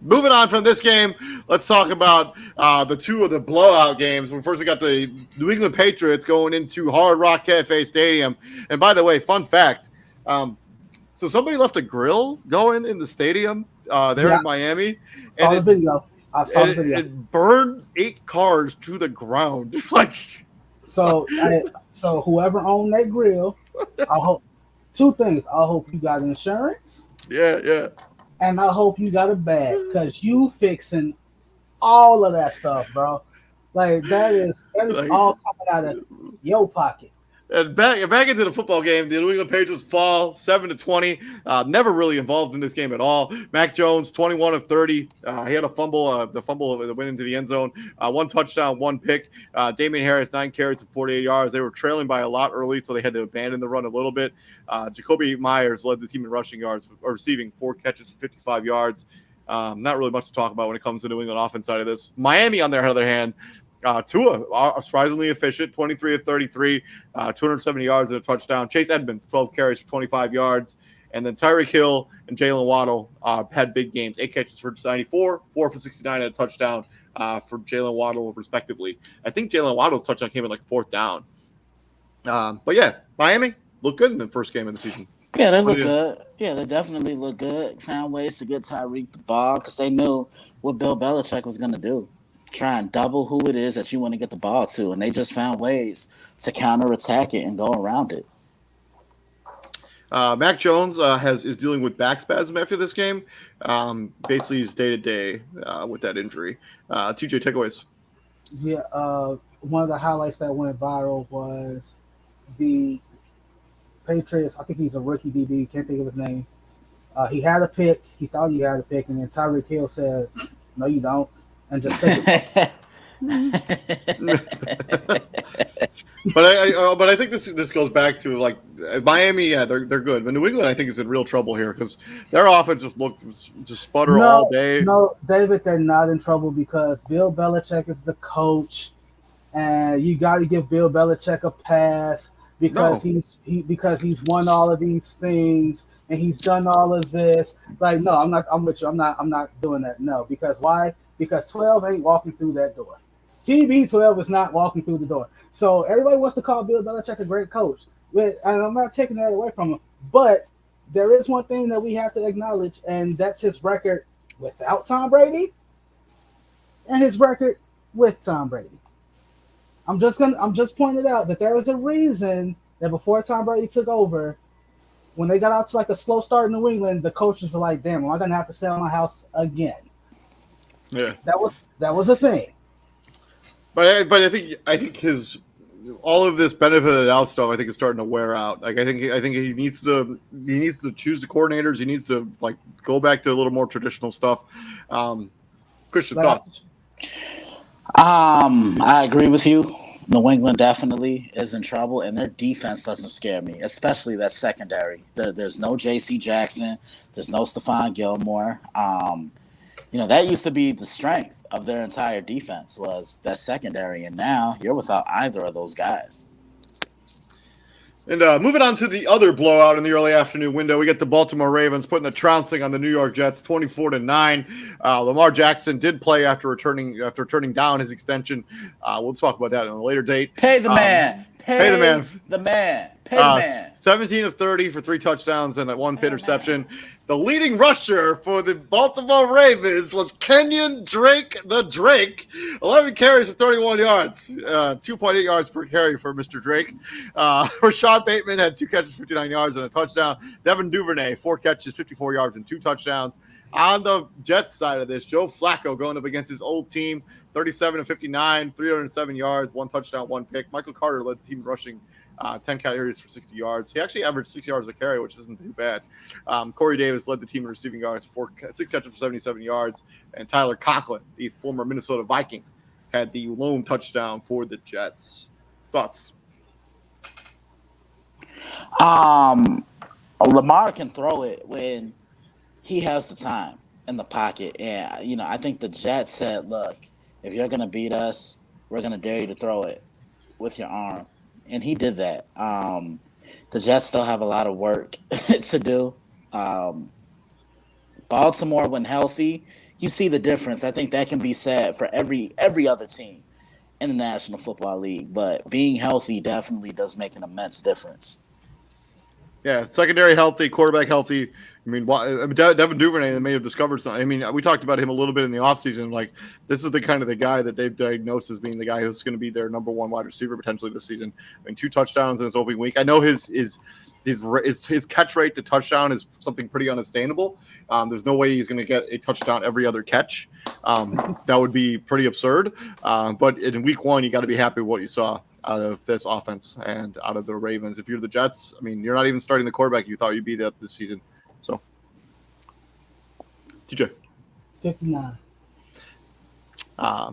Moving on from this game, let's talk about the 2 of the blowout games. First, we got the New England Patriots going into Hard Rock Cafe Stadium. And by the way, fun fact, so somebody left a grill going in the stadium there in Miami. I saw the video. It burned 8 cars to the ground. So whoever owned that grill, I hope 2 things. I hope you got insurance. Yeah. And I hope you got a bag because you fixing all of that stuff, bro. That is all coming out of your pocket. And back into the football game, the New England Patriots fall 7-20. Never really involved in this game at all. Mac Jones, 21 of 30. He had a fumble, the fumble that went into the end zone. One touchdown, one pick. Damian Harris, 9 carries and 48 yards. They were trailing by a lot early, so they had to abandon the run a little bit. Jacoby Myers led the team in rushing yards, or receiving 4 catches for 55 yards. Not really much to talk about when it comes to New England offense side of this. Miami, on their other hand, Tua, surprisingly efficient, 23 of 33, 270 yards and a touchdown. Chase Edmonds, 12 carries for 25 yards. And then Tyreek Hill and Jalen Waddle had big games, 8 catches for 94, 4 for 69 and a touchdown for Jalen Waddle, respectively. I think Jalen Waddle's touchdown came in like 4th down. But yeah, Miami looked good in the first game of the season. Yeah, they look good. Yeah, they definitely look good. Found ways to get Tyreek the ball because they knew what Bill Belichick was going to do. Try and double who it is that you want to get the ball to, and they just found ways to counterattack it and go around it. Mac Jones is dealing with back spasm after this game. Basically, he's day-to-day with that injury. TJ, takeaways. Yeah, one of the highlights that went viral was the Patriots. I think he's a rookie DB. Can't think of his name. He had a pick. He thought he had a pick, and then Tyreek Hill said, "No, you don't." And just take it. but I think this goes back to like Miami. Yeah, they're good, but New England I think is in real trouble here because their offense just sputter all day. No, David, they're not in trouble because Bill Belichick is the coach, and you got to give Bill Belichick a pass because he's won all of these things and he's done all of this. Like, no, I'm with you. I'm not doing that. No, because why? Because 12 ain't walking through that door. TB12 is not walking through the door. So everybody wants to call Bill Belichick a great coach. And I'm not taking that away from him. But there is one thing that we have to acknowledge, and that's his record without Tom Brady and his record with Tom Brady. I'm just pointing out that there was a reason that before Tom Brady took over, when they got out to like a slow start in New England, the coaches were like, damn, am I gonna have to sell my house again? Yeah, that was a thing. But I think his all of this benefit of the doubt stuff I think is starting to wear out. Like I think he needs to choose the coordinators. He needs to like go back to a little more traditional stuff. Christian, thoughts? I agree with you. New England definitely is in trouble, and their defense doesn't scare me, especially that secondary. There's no J.C. Jackson. There's no Stephon Gilmore. That used to be the strength of their entire defense was that secondary, and now you're without either of those guys. And moving on to the other blowout in the early afternoon window, we get the Baltimore Ravens putting a trouncing on the New York Jets, 24-9. Lamar Jackson did play after turning down his extension. We'll talk about that in a later date. Pay the man. Pay the man. Pay the man. 17 of 30 for 3 touchdowns and 1 interception. The leading rusher for the Baltimore Ravens was Kenyon Drake, the Drake. 11 carries for 31 yards, 2.8 yards per carry for Mr. Drake. Rashad Bateman had 2 catches, 59 yards and a touchdown. Devin Duvernay, 4 catches, 54 yards and 2 touchdowns. On the Jets side of this, Joe Flacco going up against his old team, 37 of 59, 307 yards, 1 touchdown, 1 pick. Michael Carter led the team rushing 10 carries for 60 yards. He actually averaged 6 yards a carry, which isn't too bad. Corey Davis led the team in receiving yards, 6 catches for 77 yards. And Tyler Conklin, the former Minnesota Viking, had the lone touchdown for the Jets. Thoughts? Lamar can throw it when he has the time in the pocket. And, I think the Jets said, look, if you're going to beat us, we're going to dare you to throw it with your arm. And he did that. The Jets still have a lot of work to do. Baltimore, when healthy, you see the difference. I think that can be said for every other team in the National Football League. But being healthy definitely does make an immense difference. Yeah, secondary healthy, quarterback healthy. Devin Duvernay may have discovered something. We talked about him a little bit in the offseason. Like, this is the guy that they've diagnosed as being the guy who's going to be their number 1 wide receiver potentially this season. 2 touchdowns in his opening week. I know his catch rate to touchdown is something pretty unattainable. There's no way he's going to get a touchdown every other catch. That would be pretty absurd. But in week 1, you got to be happy with what you saw. out of this offense and out of the Ravens. If you're the Jets, I mean, you're not even starting the quarterback you thought you'd be this season. So, TJ. 59.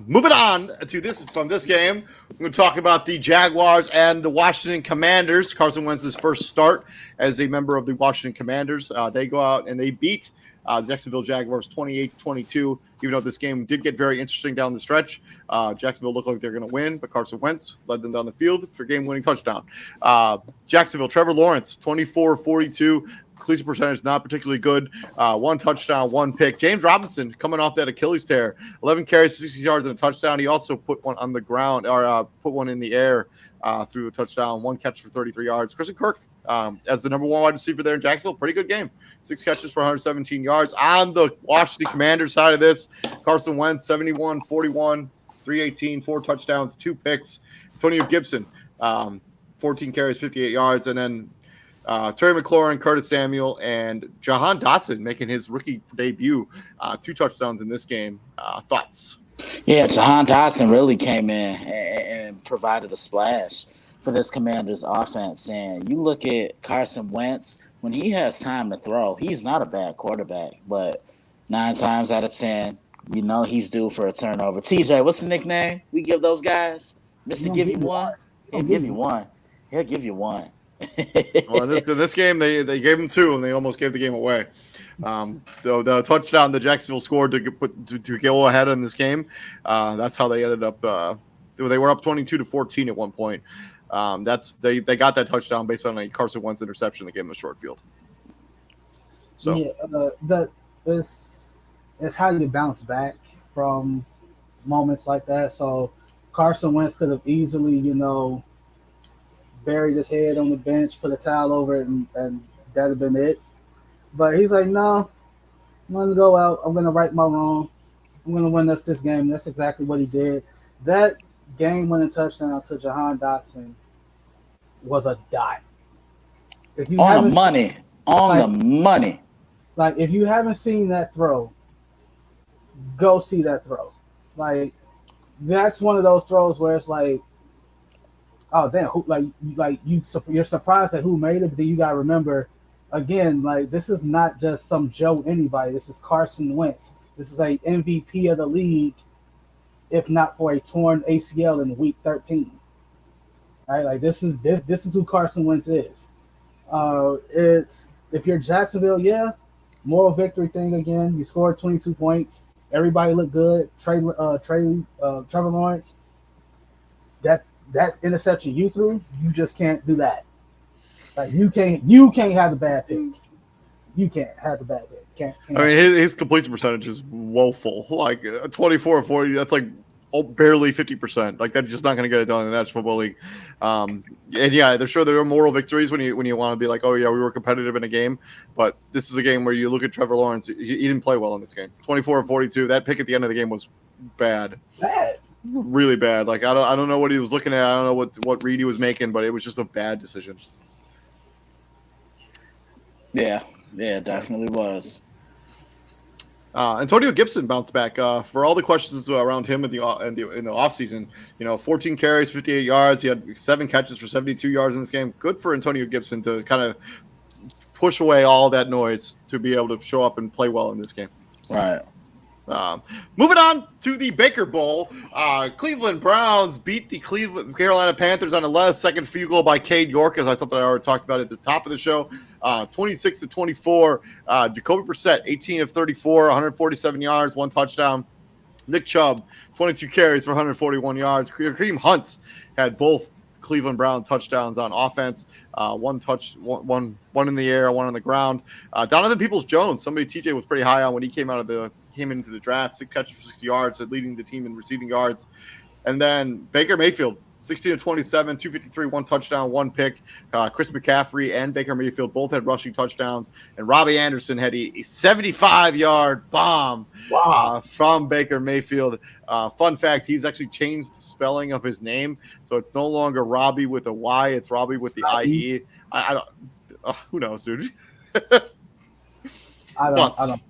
Moving on to this from this game, we're going to talk about the Jaguars and the Washington Commanders. Carson Wentz's first start as a member of the Washington Commanders. They go out and they beat the Jacksonville Jaguars 28-22. Even though this game did get very interesting down the stretch, Jacksonville looked like they're going to win, but Carson Wentz led them down the field for game-winning touchdown. Jacksonville, Trevor Lawrence, 24-42. Completion percentage not particularly good. One touchdown, one pick. James Robinson coming off that Achilles tear, 11 carries, 60 yards, and a touchdown. He also put one on the ground or put one in the air through a touchdown. One catch for 33 yards. Christian Kirk as the number one wide receiver there in Jacksonville, pretty good game. 6 catches for 117 yards. On the Washington Commanders side of this, Carson Wentz, 71-41, 318, 4 touchdowns, 2 picks. Antonio Gibson, 14 carries, 58 yards, and then Terry McLaurin, Curtis Samuel, and Jahan Dotson making his rookie debut. 2 touchdowns in this game. Thoughts? Yeah, Jahan Dotson really came in and provided a splash for this Commanders offense. And you look at Carson Wentz, when he has time to throw, he's not a bad quarterback. But 9 times out of 10, you know he's due for a turnover. TJ, what's the nickname we give those guys? Mr. Give You One? He'll give you one. He'll give you one. Well, in this game, they gave him 2, and they almost gave the game away. The touchdown that Jacksonville scored to go ahead in this game, that's how they ended up. They were up 22-14 at one point. They got that touchdown based on a Carson Wentz interception that gave him a short field. So yeah, it's how you bounce back from moments like that. So Carson Wentz could have easily, buried his head on the bench, put a towel over it, and that'd have been it. But he's like, no, I'm going to go out. I'm going to right my wrong. I'm going to win this game. And that's exactly what he did. That game-winning touchdown to Jahan Dotson was a dot. If you on the money. Like, if you haven't seen that throw, go see that throw. Like, that's one of those throws where it's like, oh damn! You're surprised at who made it, but then you gotta remember, again, like this is not just some Joe anybody. This is Carson Wentz. This is a MVP of the league, if not for a torn ACL in week 13. Right? Like this is who Carson Wentz is. It's if you're Jacksonville, yeah, moral victory thing again. You scored 22 points. Everybody looked good. Trevor Lawrence. That interception you threw, you just can't do that. Like you can't have the bad pick. You can't have the bad pick. Can't. I mean, his completion percentage is woeful. Like 24-40, that's like barely 50%. Like that's just not going to get it done in the National Football League. And yeah, there are moral victories when you want to be like, oh yeah, we were competitive in a game. But this is a game where you look at Trevor Lawrence. He didn't play well in this game. 24-42. That pick at the end of the game was bad. Really bad. Like I don't know what he was looking at. I don't know what read he was making, but it was just a bad decision. Yeah, it definitely was. Antonio Gibson bounced back for all the questions around him in the offseason. 14 carries, 58 yards. He had 7 catches for 72 yards in this game. Good for Antonio Gibson to kind of push away all that noise to be able to show up and play well in this game. Right. Moving on to the Baker Bowl, Cleveland Browns beat the Carolina Panthers on a last second field goal by Cade York, as I already talked about at the top of the show. 26-24. Jacoby Brissett, 18 of 34, 147 yards, 1 touchdown. Nick Chubb, 22 carries for 141 yards. Kareem Hunt had both Cleveland Brown touchdowns on offense. One in the air, 1 on the ground. Donovan Peoples-Jones, somebody TJ was pretty high on when he came into the draft, 6 catches for 60 yards, leading the team in receiving yards. And then Baker Mayfield, 16 of 27, 253, 1 touchdown, 1 pick. Chris McCaffrey and Baker Mayfield both had rushing touchdowns. And Robbie Anderson had a 75-yard bomb from Baker Mayfield. Fun fact, he's actually changed the spelling of his name. So it's no longer Robbie with a Y, it's Robbie with the I-E. I don't who knows, dude? I don't.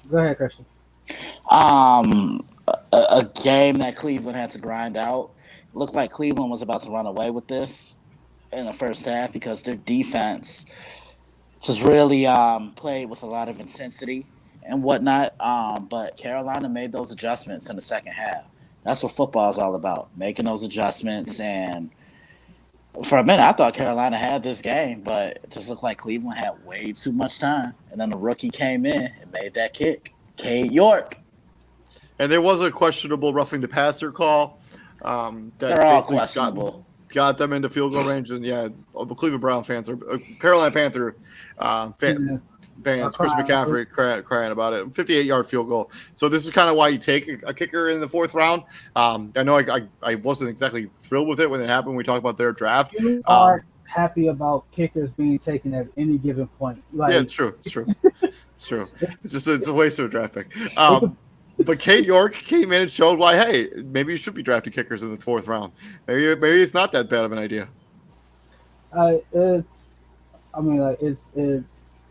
Go ahead, Christian. A game that Cleveland had to grind out looked like Cleveland was about to run away with this in the first half because their defense just really played with a lot of intensity and whatnot. But Carolina made those adjustments in the second half. That's what football is all about, making those adjustments. And for a minute, I thought Carolina had this game, but it just looked like Cleveland had way too much time. And then the rookie came in and made that kick, Cade York. And there was a questionable roughing the passer call. They're all questionable. Got them into field goal range, and the Cleveland Brown fans are Carolina Panther fans. Chris McCaffrey crying about it. 58-yard field goal. So this is kind of why you take a kicker in the fourth round. I know I wasn't exactly thrilled with it when it happened. When we talked about their draft. You are happy about kickers being taken at any given point. Yeah, it's true. It's true. It's a waste of a draft pick. But Cade York came in and showed why, hey, maybe you should be drafting kickers in the fourth round. Maybe it's not that bad of an idea. It's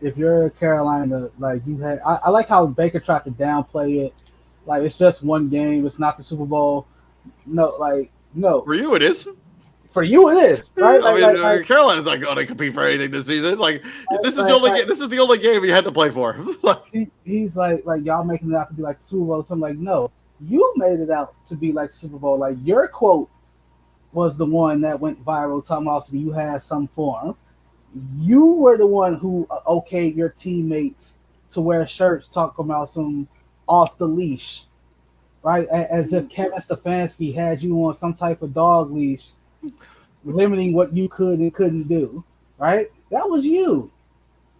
if you're Carolina, like you had, I like how Baker tried to downplay it. Like it's just one game. It's not the Super Bowl. No. For you, it is. For you, it is. Right? Carolina's not going to compete for anything this season. This is the only game you had to play for. He's like y'all making it out to be like the Super Bowl. So I'm like, no, you made it out to be like the Super Bowl. Like your quote was the one that went viral, talking about you had some form. You were the one who okayed your teammates to wear shirts talking about some off the leash, right? As if Kevin Stefanski had you on some type of dog leash, limiting what you could and couldn't do, right? That was you.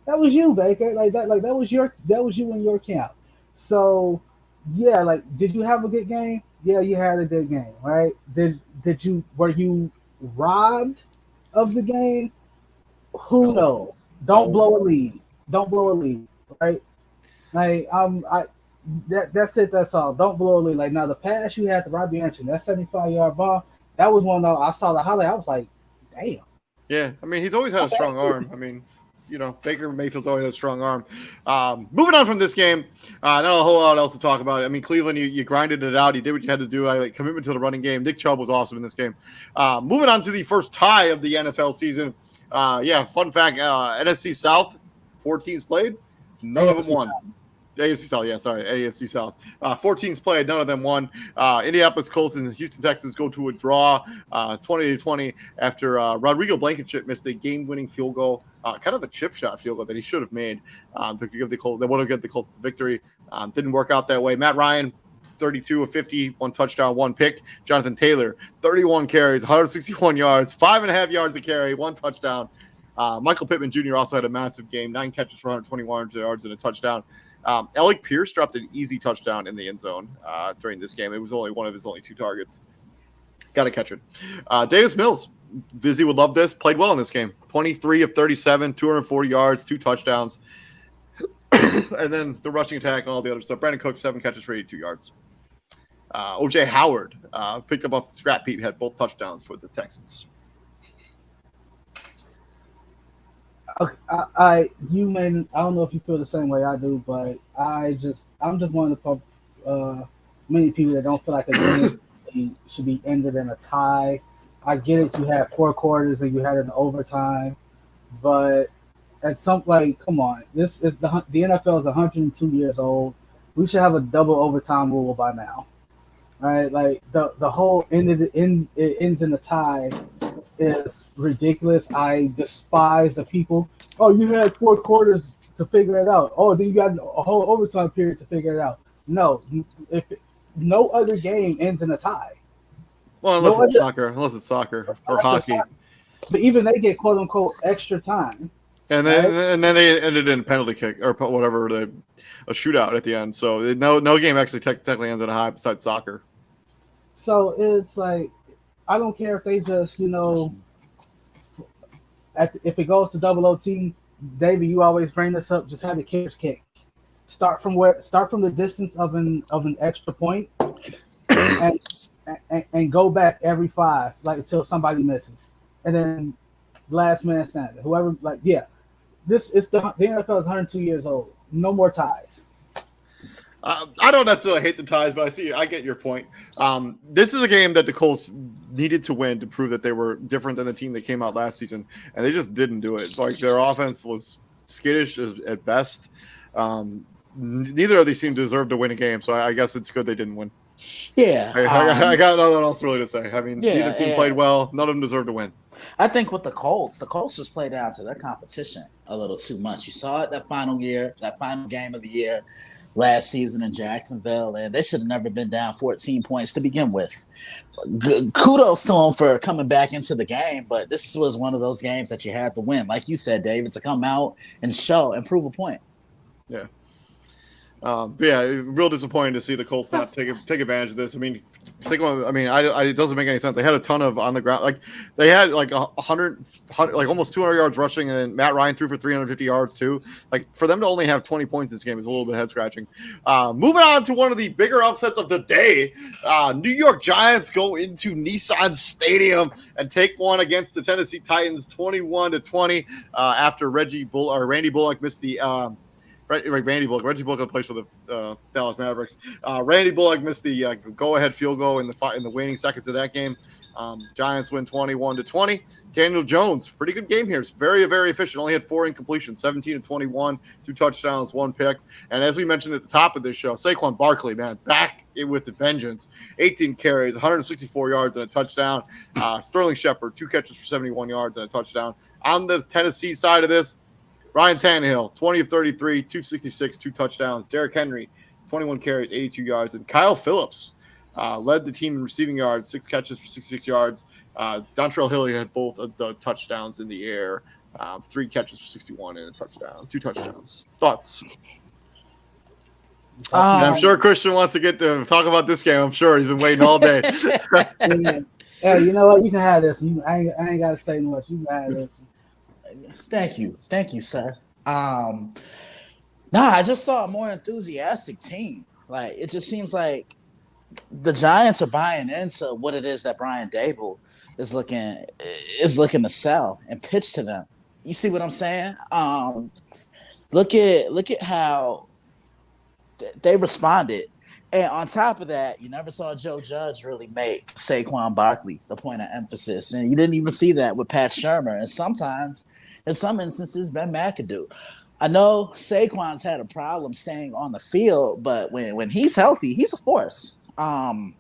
That was you, Baker. That was you in your camp. So yeah, did you have a good game? Yeah, you had a good game, right? Were you robbed of the game? Who knows? Don't blow a lead, right? That's it. That's all. Don't blow a lead. Like now, the pass you had to Robbie Anderson, that 75-yard ball, that was one of those. I saw the highlight. I was like, damn. Yeah, he's always had a strong arm. Baker Mayfield's always had a strong arm. Moving on from this game, not a whole lot else to talk about. Cleveland, you grinded it out. You did what you had to do. Commitment to the running game. Nick Chubb was awesome in this game. Moving on to the first tie of the NFL season. Fun fact, NFC South, 4 teams played. None of them won. AFC South, AFC South. 4 teams played, none of them won. Indianapolis Colts and Houston Texans go to a draw, 20-20, after Rodrigo Blankenship missed a game-winning field goal, kind of a chip shot field goal that he should have made to give the Colts. They would have given the Colts the victory. Didn't work out that way. Matt Ryan, 32 of 50, 1 touchdown, 1 pick. Jonathan Taylor, 31 carries, 161 yards, 5.5 yards a carry, 1 touchdown. Michael Pittman Jr. also had a massive game, 9 catches for 121 yards and a touchdown. Alec Pierce dropped an easy touchdown in the end zone during this game. It was only one of his only 2 targets. Got to catch it. Davis Mills, Vizzy would love this, played well in this game. 23 of 37, 240 yards, 2 touchdowns. And then the rushing attack and all the other stuff. Brandon Cooks, 7 catches for 82 yards. O.J. Howard picked up off the scrap heap, had both touchdowns for the Texans. Okay, I don't know if you feel the same way I do, but I'm just one of the many people that don't feel like a game should be ended in a tie. I get it, you had 4 quarters and you had an overtime, but at some come on, this is the NFL is 102 years old. We should have a double overtime rule by now, right? The whole it ends in a tie is ridiculous. I despise the people. Oh, you had 4 quarters to figure it out. Oh, then you got a whole overtime period to figure it out. No, no other game ends in a tie. Well, unless it's soccer or hockey. But even they get quote unquote extra time. And then they ended in a penalty kick or whatever, a shootout at the end. So no game actually technically ends in a tie besides soccer. So it's I don't care if they just if it goes to double OT, David, you always bring this up. Just have the kickers kick. Start from the distance of an extra point, and go back every 5 until somebody misses, and then last man standing. Whoever this is the NFL is 102 years old. No more ties. I don't necessarily hate the ties, but I get your point. This is a game that the Colts needed to win to prove that they were different than the team that came out last season, and they just didn't do it. Like their offense was skittish at best. Neither of these teams deserved to win a game, so I guess it's good they didn't win. Yeah, I got nothing else really to say. I mean, neither team played well. None of them deserved to win. I think with the Colts just played down to their competition a little too much. You saw it that final game of the year last season in Jacksonville, and they should have never been down 14 points to begin with. Kudos to them for coming back into the game, but this was one of those games that you had to win. Like you said, David, to come out and show and prove a point. Yeah. But yeah, real disappointing to see the Colts not take advantage of this. I mean, it doesn't make any sense. They had a ton of on the ground, like they had like 100, like almost 200 yards rushing, and then Matt Ryan threw for 350 yards too. Like for them to only have 20 points this game is a little bit head scratching. Moving on to one of the bigger upsets of the day, New York Giants go into Nissan Stadium and take one against the Tennessee Titans, 21-20, after Randy Bullock missed the. Randy Bullock. Reggie Bullock plays for the Dallas Mavericks. Randy Bullock missed the go-ahead field goal in the waning seconds of that game. Giants win 21-20. Daniel Jones, pretty good game here. It's very, very efficient. Only had 4 incompletions, 17-21, 2 touchdowns, 1 pick. And as we mentioned at the top of this show, Saquon Barkley, man, back with the vengeance. 18 carries, 164 yards and a touchdown. Sterling Shepard, 2 catches for 71 yards and a touchdown. On the Tennessee side of this, Ryan Tannehill, 20 of 33, 266, 2 touchdowns. Derrick Henry, 21 carries, 82 yards. And Kyle Phillips led the team in receiving yards, 6 catches for 66 yards. Dontrell Hilliard had both of the touchdowns in the air, 3 catches for 61 and a touchdown, 2 touchdowns. Thoughts? I'm sure Christian wants to get to talk about this game. I'm sure he's been waiting all day. Yeah, you know what? You can have this. I ain't got to say much. You can have this. Thank you, sir. I just saw a more enthusiastic team. Like it just seems like the Giants are buying into what it is that Brian Dable is looking to sell and pitch to them. You see what I'm saying? Look at how they responded. And on top of that, you never saw Joe Judge really make Saquon Barkley the point of emphasis. And you didn't even see that with Pat Shurmur. And sometimes, in some instances, Ben McAdoo. I know Saquon's had a problem staying on the field, but when he's healthy, he's a force. And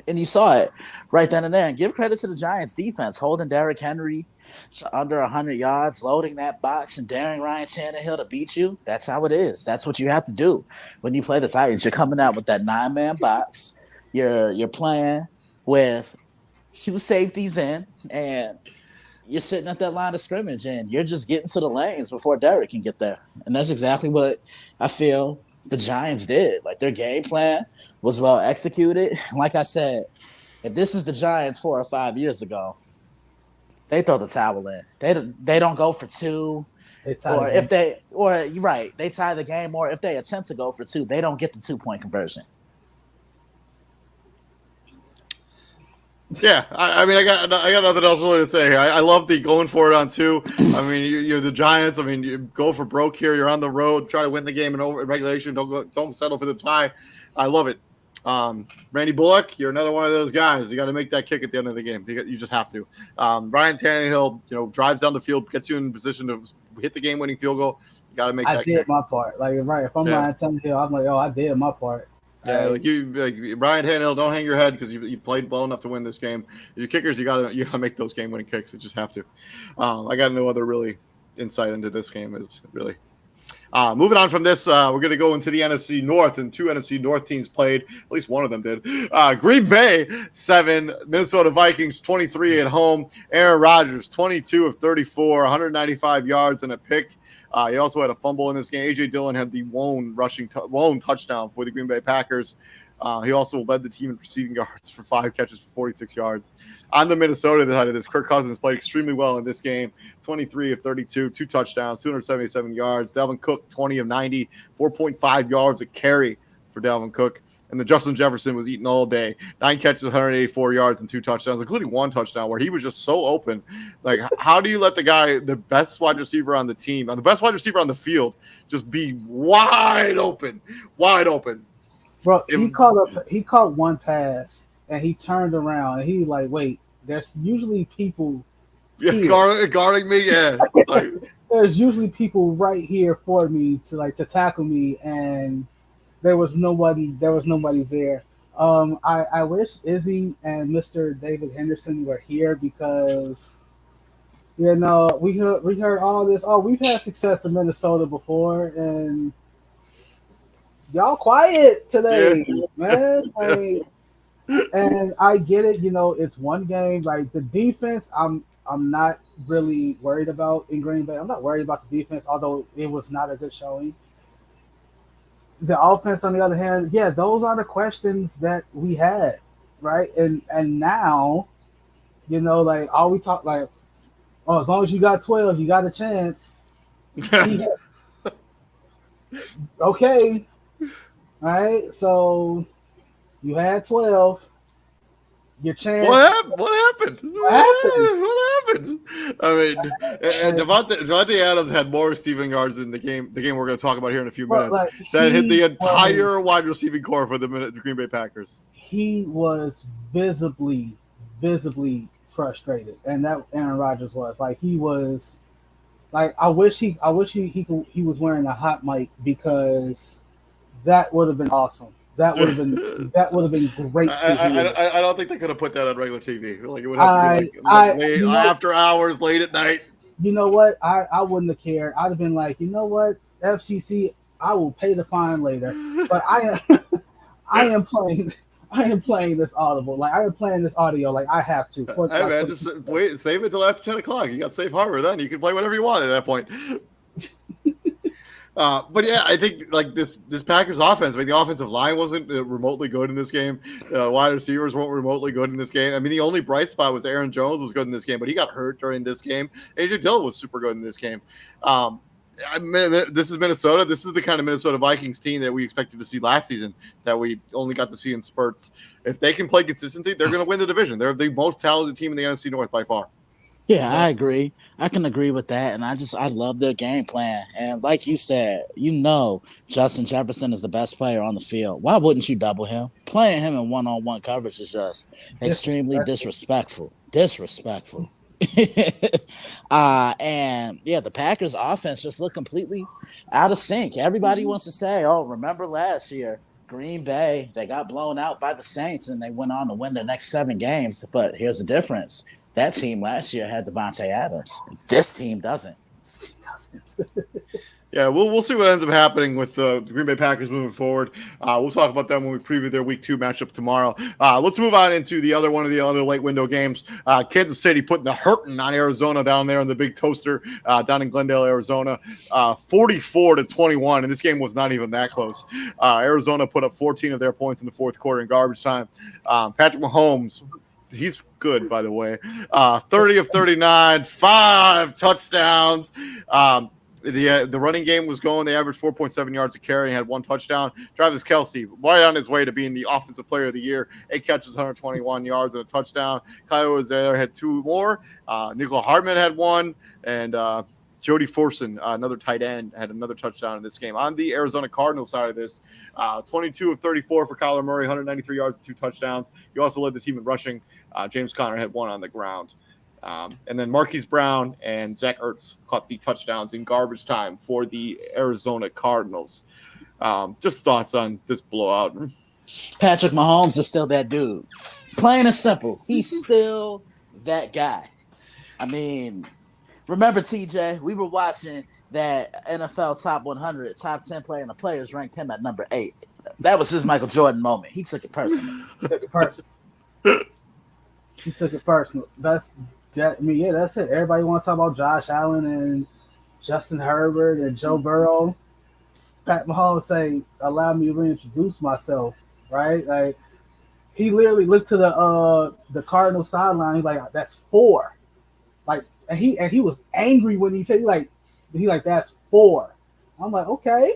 you saw it right then and there. And give credit to the Giants defense, holding Derrick Henry to under 100 yards, loading that box, and daring Ryan Tannehill to beat you. That's how it is. That's what you have to do when you play the Titans. You're coming out with that 9-man box. You're playing with 2 safeties in, and you're sitting at that line of scrimmage, and you're just getting to the lanes before Derrick can get there. And that's exactly what I feel the Giants did. Like, their game plan was well executed. Like I said, if this is the Giants 4 or 5 years ago, they throw the towel in. They don't go for 2. They tie the game, or if they attempt to go for 2, they don't get the 2-point conversion. Yeah, I mean, I got nothing else really to say here. I love the going for it on 2. I mean, you're the Giants. I mean, you go for broke here. You're on the road, try to win the game in regulation. Don't settle for the tie. I love it. Randy Bullock, you're another one of those guys. You got to make that kick at the end of the game. You just have to. Ryan Tannehill, drives down the field, gets you in position to hit the game-winning field goal. You got to make that kick. I did my part. Like, right, if I'm Ryan Tannehill, I'm like, I did my part. Yeah, Ryan Tannehill, don't hang your head because you played well enough to win this game. Your kickers, you gotta make those game-winning kicks. You just have to. I got no other really insight into this game. Is really. Moving on from this, we're going to go into the NFC North, and 2 NFC North teams played. At least one of them did. Green Bay, 7. Minnesota Vikings, 23 at home. Aaron Rodgers, 22 of 34, 195 yards and a pick. He also had a fumble in this game. A.J. Dillon had the lone touchdown for the Green Bay Packers. He also led the team in receiving yards for 5 catches for 46 yards. On the Minnesota side of this, Kirk Cousins played extremely well in this game. 23 of 32, 2 touchdowns, 277 yards. Dalvin Cook, 20 of 90, 4.5 yards a carry for for Dalvin Cook. And then Justin Jefferson was eating all day. 9 catches, 184 yards, and 2 touchdowns, including 1 touchdown where he was just so open. Like, how do you let the guy, the best wide receiver on the team, the best wide receiver on the field, just be wide open? Bro, he caught one pass, and he turned around, and he like, wait, there's usually people guarding me, yeah. Like, there's usually people right here for me to tackle me, and there was nobody there. I wish Izzy and Mr. David Henderson were here because we heard all this. Oh, we've had success in Minnesota before, and y'all quiet today, man. Like, and I get it. It's one game. Like the defense, I'm not really worried about in Green Bay. I'm not worried about the defense, although it was not a good showing. The offense, on the other hand, yeah, those are the questions that we had, right? And now, like all we talk like, oh, as long as you got 12, you got a chance. Okay, all right. So you had 12. Your chance. What happened? I mean, and Devontae Adams had more receiving yards in the game we're going to talk about here in a few minutes. That hit the entire wide receiving core for the Green Bay Packers. He was visibly frustrated, and that Aaron Rodgers was like he was. Like I wish he was wearing a hot mic because that would have been awesome. That would have been great to hear. I don't think they could have put that on regular TV. Like it would have to be after hours, late at night. You know what? I wouldn't have cared. I'd have been like, you know what, FCC, I will pay the fine later. But I am playing this audible. Like I am playing this audio. Like I have to. Hey man, just wait, save it till after 10 o'clock. You got safe harbor then. You can play whatever you want at that point. But yeah, I think like this Packers offense, the offensive line wasn't remotely good in this game. Wide receivers weren't remotely good in this game. I mean, the only bright spot was Aaron Jones was good in this game, but he got hurt during this game. AJ Dillon was super good in this game. This is Minnesota. This is the kind of Minnesota Vikings team that we expected to see last season that we only got to see in spurts. If they can play consistently, they're going to win the division. They're the most talented team in the NFC North by far. Yeah, I agree. I can agree with that. And I love their game plan. And like you said, Justin Jefferson is the best player on the field. Why wouldn't you double him? Playing him in one-on-one coverage is just extremely disrespectful. And yeah, the Packers offense just looked completely out of sync. Everybody wants to say, oh, remember last year, Green Bay, they got blown out by the Saints and they went on to win the next 7 games. But here's the difference. That team last year had Devontae Adams. This team doesn't. Yeah, we'll see what ends up happening with the Green Bay Packers moving forward. We'll talk about them when we preview their Week 2 matchup tomorrow. Let's move on into one of the other late window games. Kansas City putting the hurting on Arizona down there in the big toaster down in Glendale, Arizona, 44-21, and this game was not even that close. Arizona put up 14 of their points in the fourth quarter in garbage time. Patrick Mahomes, he's good, by the way. 30 of 39, 5 touchdowns. The running game was going. They averaged 4.7 yards a carry and had 1 touchdown. Travis Kelce, right on his way to being the offensive player of the year. 8 catches, 121 yards and a touchdown. Kyle was there, had 2 more. Nico Hartman had 1. And Jody Forson, another tight end, had another touchdown in this game. On the Arizona Cardinals side of this, 22 of 34 for Kyler Murray, 193 yards and 2 touchdowns. He also led the team in rushing. James Conner had 1 on the ground. And then Marquise Brown and Zach Ertz caught the touchdowns in garbage time for the Arizona Cardinals. Just thoughts on this blowout. Patrick Mahomes is still that dude. Plain and simple. He's still that guy. I mean, remember, TJ, we were watching that NFL Top 100, Top 10 player, and the players ranked him at number 8. That was his Michael Jordan moment. He took it personally. He took it personal. That's it. Everybody want to talk about Josh Allen and Justin Herbert and Joe Burrow. Pat Mahomes say, "Allow me to reintroduce myself." Right? Like he literally looked to the Cardinal sideline. He's like, "That's 4." Like, and he was angry when he said, "He like that's 4." I'm like, "Okay,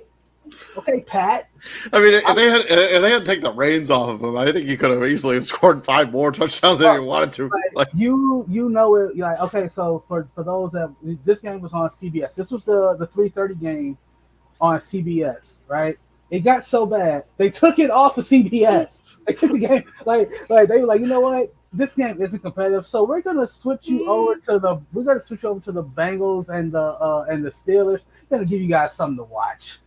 Okay, Pat. I mean, if they had taken the reins off of him, I think he could have easily scored 5 more touchdowns than he wanted to. Like, you know it. You're like, okay, so for those that this game was on CBS. This was the 3:30 game on CBS, right? It got so bad they took it off of CBS. They took the game like they were like, you know what? This game isn't competitive, so we're gonna switch you over to the Bengals and the Steelers. We're gonna give you guys something to watch,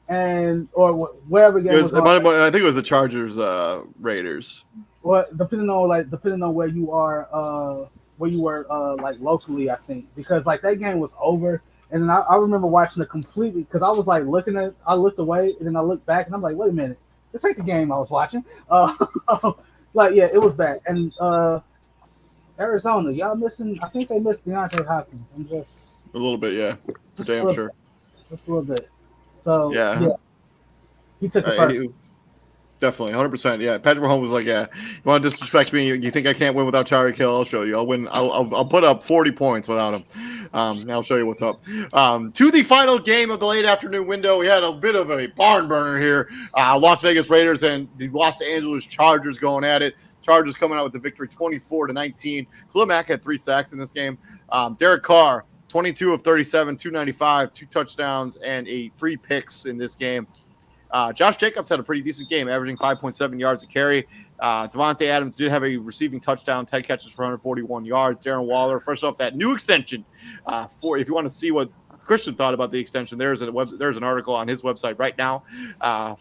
and or wherever game was on. I think it was the Chargers Raiders. Well, depending on where you are, where you were like locally, I think, because like that game was over. And then I remember watching it completely because I was like I looked away and then I looked back and I'm like, wait a minute, this ain't the game I was watching. Like, yeah, it was bad. And Arizona, y'all missing, I think they missed DeAndre Hopkins. I'm just a little bit, yeah. Damn sure. Just a little bit. So, yeah. He took the first. Definitely, 100%. Yeah, Patrick Mahomes was like, "Yeah, you want to disrespect me? You think I can't win without Tyreek Hill? I'll show you. I'll win. I'll put up 40 points without him. I'll show you what's up." To the final game of the late afternoon window, we had a bit of a barn burner here. Las Vegas Raiders and the Los Angeles Chargers going at it. Chargers coming out with the victory, 24-19. Khalil Mack had 3 sacks in this game. Derek Carr, 22 of 37, 295, 2 touchdowns, and 3 picks in this game. Josh Jacobs had a pretty decent game, averaging 5.7 yards a carry. Devontae Adams did have a receiving touchdown, 10 catches for 141 yards. Darren Waller, fresh off that new extension. If you want to see what Christian thought about the extension, there's an article on his website right now.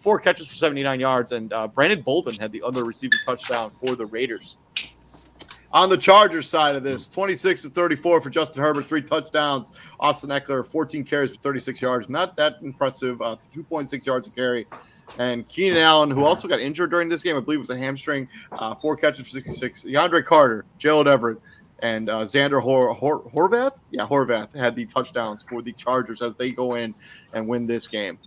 4 catches for 79 yards, and Brandon Bolden had the other receiving touchdown for the Raiders. On the Chargers side of this, 26-34 for Justin Herbert, 3 touchdowns. Austin Eckler, 14 carries for 36 yards. Not that impressive. 2.6 yards a carry. And Keenan Allen, who also got injured during this game, I believe it was a hamstring, 4 catches for 66. DeAndre Carter, Gerald Everett, and Xander Horvath? Yeah, Horvath had the touchdowns for the Chargers as they go in and win this game.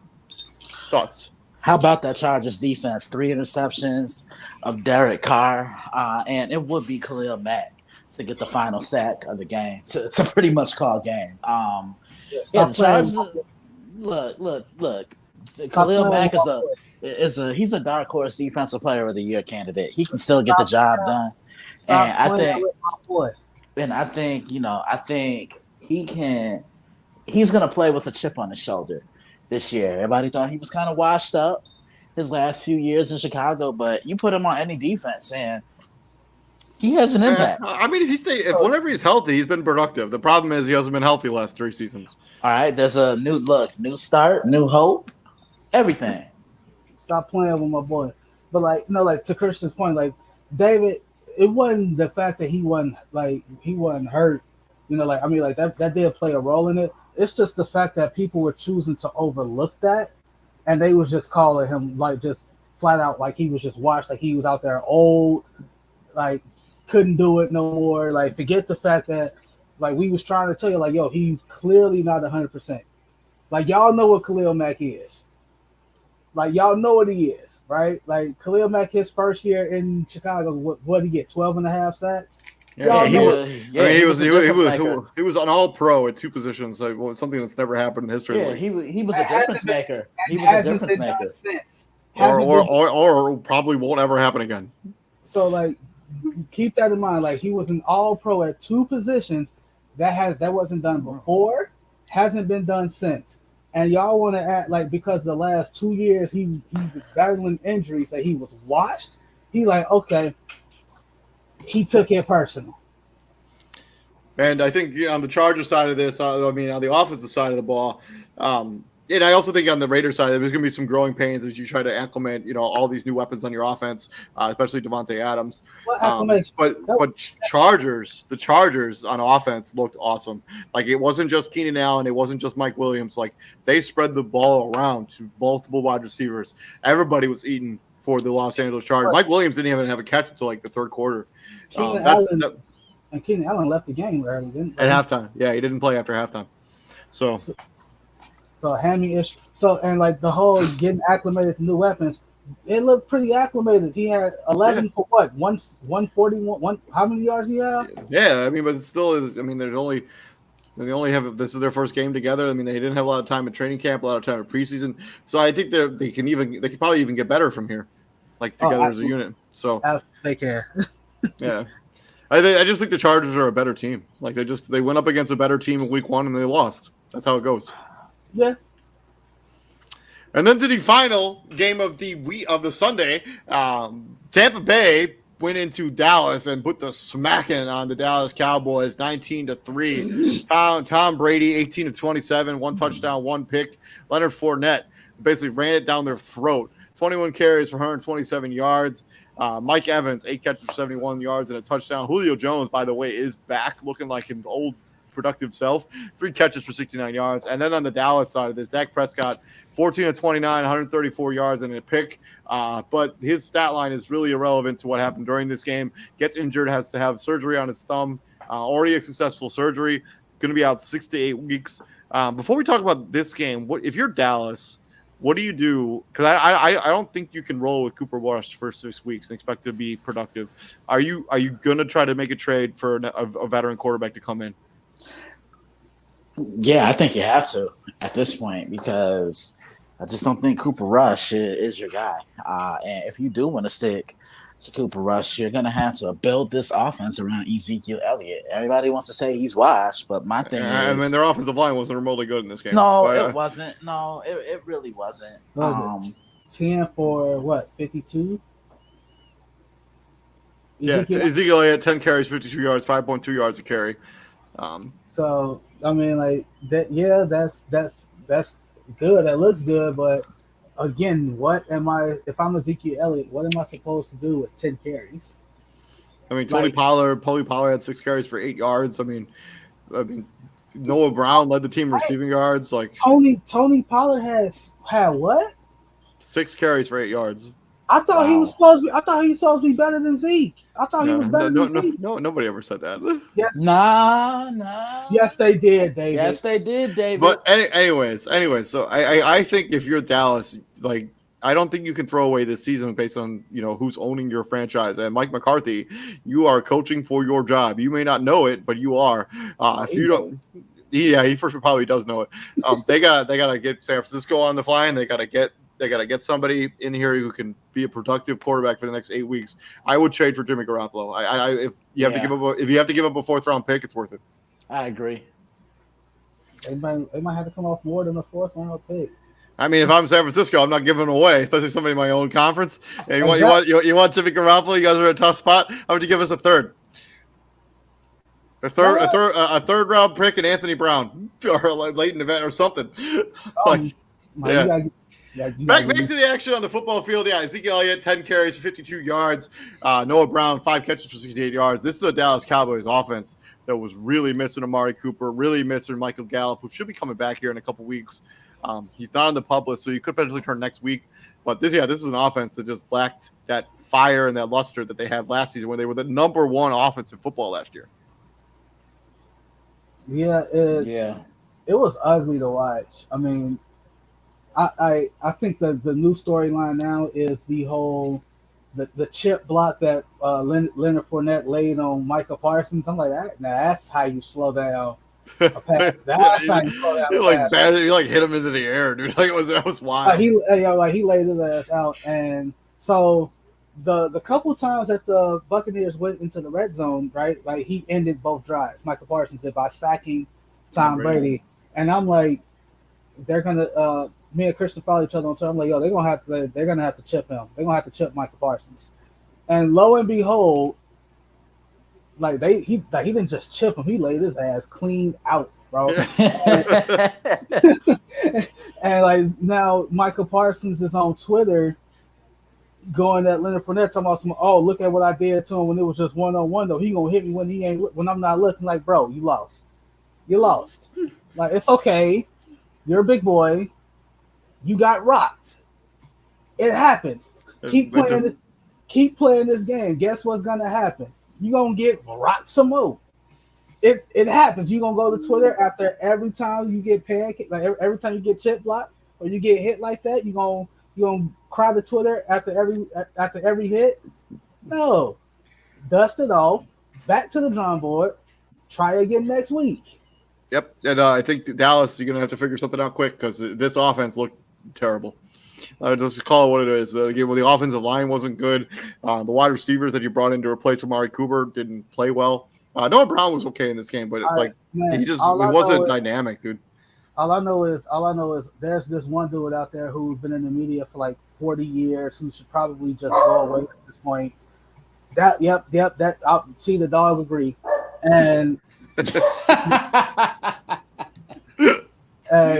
Thoughts? How about that Chargers defense? 3 interceptions of Derek Carr, and it would be Khalil Mack to get the final sack of the game. It's a pretty much called game. The Chargers. Look. Khalil Mack he's a dark horse defensive player of the year candidate. He can still get the job done, and I think he's gonna play with a chip on his shoulder this year. Everybody thought he was kind of washed up his last few years in Chicago, but you put him on any defense and he has an impact. I mean, whenever he's healthy, he's been productive. The problem is he hasn't been healthy the last 3 seasons. All right, there's a new look, new start, new hope, everything. Stop playing with my boy. But like to Christian's point, like David, it wasn't the fact that he wasn't hurt. That did play a role in it. It's just the fact that people were choosing to overlook that, and they was just calling him like just flat out like he was just washed, like he was out there old, like couldn't do it no more. Like forget the fact that like we was trying to tell you like, yo, he's clearly not 100%. Like y'all know what Khalil Mack is. Like y'all know what he is, right? Like Khalil Mack, his first year in Chicago, what did he get? 12.5 sacks. He was an all-pro at 2 positions, like something that's never happened in history. Yeah, he was a difference maker. He was a difference maker. Or probably won't ever happen again. So like, keep that in mind. Like he was an all-pro at 2 positions. That wasn't done before, hasn't been done since. And y'all want to act like because the last 2 years he was battling injuries that he was washed. He like, okay. He took it personal. And I think on the Chargers side of this, on the offensive side of the ball, and I also think on the Raiders side, there's going to be some growing pains as you try to acclimate, all these new weapons on your offense, especially Devontae Adams. But the Chargers on offense looked awesome. Like it wasn't just Keenan Allen, it wasn't just Mike Williams. Like they spread the ball around to multiple wide receivers. Everybody was eating for the Los Angeles Chargers. Mike Williams didn't even have a catch until like the 3rd quarter. Keenan Allen left the game early, didn't he? At halftime. Yeah, he didn't play after halftime. So hammy-ish. So and like the whole getting acclimated to new weapons, it looked pretty acclimated. He had 11 for what? 141. How many yards he have? Yeah, but it still is. There's only And they only have this is their first game together. I mean, they didn't have a lot of time in training camp, a lot of time in preseason. So I think they could probably even get better from here, like together as a unit. So they can. Yeah. I just think the Chargers are a better team. Like they went up against a better team in week 1 and they lost. That's how it goes. Yeah. And then to the final game of the Sunday, Tampa Bay went into Dallas and put the smacking on the Dallas Cowboys 19-3. Tom Brady 18-27, 1 touchdown, 1 pick. Leonard Fournette basically ran it down their throat. 21 carries for 127 yards. Mike Evans, 8 catches for 71 yards and a touchdown. Julio Jones, by the way, is back looking like his old productive self. 3 catches for 69 yards. And then on the Dallas side of this, Dak Prescott, 14-29, 134 yards and a pick. But his stat line is really irrelevant to what happened during this game. Gets injured, has to have surgery on his thumb. Already a successful surgery. Going to be out 6 to 8 weeks. Before we talk about this game, if you're Dallas, what do you do? Because I don't think you can roll with Cooper Rush for 6 weeks and expect to be productive. Are you going to try to make a trade for a veteran quarterback to come in? Yeah, I think you have to at this point because I just don't think Cooper Rush is your guy. And if you do want to stick to Cooper Rush, you're going to have to build this offense around Ezekiel Elliott. Everybody wants to say he's washed, but my thing is... I mean, their offensive line wasn't remotely good in this game. No, it wasn't. No, it really wasn't. 10 for what, 52? Ezekiel Elliott, 10 carries, 52 yards, 5.2 yards a carry. So, I mean, like, that's good. That looks good, but again, if I'm Ezekiel Elliott, what am I supposed to do with 10 carries? I mean, Tony Pollard had 6 carries for 8 yards. I mean, Noah Brown led the team receiving yards. Like Tony Pollard had what? 6 carries for 8 yards. I thought he was supposed to be better than Zeke. I thought he was better than Zeke. No, nobody ever said that. Yes. Nah. Yes, they did, David. Yes, they did, David. But anyways, so I think if you're Dallas, like, I don't think you can throw away this season based on, who's owning your franchise. And Mike McCarthy, you are coaching for your job. You may not know it, but you are. If you don't, he first probably does know it. They gotta get San Francisco on the fly, and they gotta get somebody in here who can be a productive quarterback for the next 8 weeks. I would trade for Jimmy Garoppolo. If you have to give up a 4th round pick, it's worth it. I agree. They might have to come off more than a 4th round pick. I mean, if I'm San Francisco, I'm not giving it away, especially somebody in my own conference. Yeah, you want Jimmy Garoppolo? You guys are in a tough spot. How would you give us a third? A third round pick and Anthony Brown or a late event or something. Back to the action on the football field. Yeah, Ezekiel Elliott, 10 carries, 52 yards. Noah Brown, 5 catches for 68 yards. This is a Dallas Cowboys offense that was really missing Amari Cooper, really missing Michael Gallup, who should be coming back here in a couple weeks. He's not on the pup list, so you could potentially turn next week. But this is an offense that just lacked that fire and that luster that they had last season when they were the number 1 offense in football last year. Yeah, it was ugly to watch. I mean, I think that the new storyline now is the whole the chip block that Leonard Fournette laid on Micah Parsons. I'm like, that's how you slow down a pass. That's how you slow down a pass. You hit him into the air, dude. That was wild. He laid his ass out, and so the couple times that the Buccaneers went into the red zone, right? Like, he ended both drives. Michael Parsons did by sacking Tom Brady, and I'm like, they're gonna. Me and Christian follow each other on Twitter. I'm like, they're gonna have to chip him. They're gonna have to chip Michael Parsons. And lo and behold, like he didn't just chip him, he laid his ass clean out, bro. and like now Michael Parsons is on Twitter going at Leonard Fournette talking about look at what I did to him when it was just 1-on-1 though. He gonna hit me when I'm not looking. Like, bro, you lost. Like, it's okay. You're a big boy. You got rocked. It happens. Keep playing this game. Guess what's gonna happen? You're gonna get rocked some more. It happens. You're gonna go to Twitter after every time you get pancaked, like every time you get chip blocked or you get hit like that, you're gonna cry to Twitter after every hit. No. Dust it off, back to the drawing board, try again next week. Yep, and I think Dallas, you're gonna have to figure something out quick because this offense looked terrible. Just call it what it is. Again, well, the offensive line wasn't good. The wide receivers that you brought in to replace Amari Cooper didn't play well. Noah Brown was okay in this game, but he wasn't dynamic, dude. All I know is there's this one dude out there who's been in the media for like 40 years who should probably just go away at this point. That I'll see the dog agree. And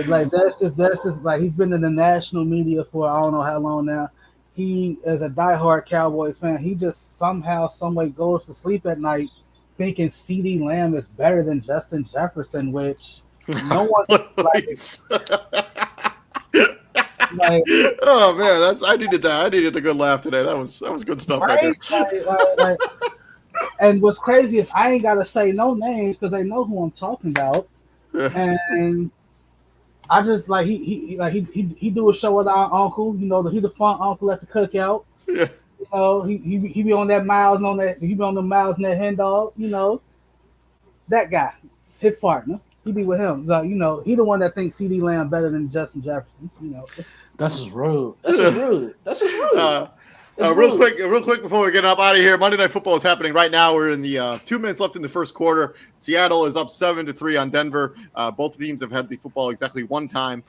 like there's this like he's been in the national media for I don't know how long now. He is a diehard Cowboys fan. He just somehow, some way goes to sleep at night thinking CeeDee Lamb is better than Justin Jefferson, which no one like, oh man, I needed that. I needed a good laugh today. That was good stuff right there. And what's crazy is I ain't gotta say no names because they know who I'm talking about. And I just like he do a show with our uncle. You know, he the fun uncle at the cookout. Yeah. You know, he be on that Miles and on that he be on the Miles and that hen dog. You know, that guy, his partner. He be with him. Like, you know, he the one that thinks CeeDee Lamb better than Justin Jefferson. You know, that's just rude. That's just rude. Real quick before we get up out of here, Monday Night Football is happening right now. We're in the 2 minutes left in the first quarter. Seattle is up 7-3 on Denver. Both teams have had the football exactly one time.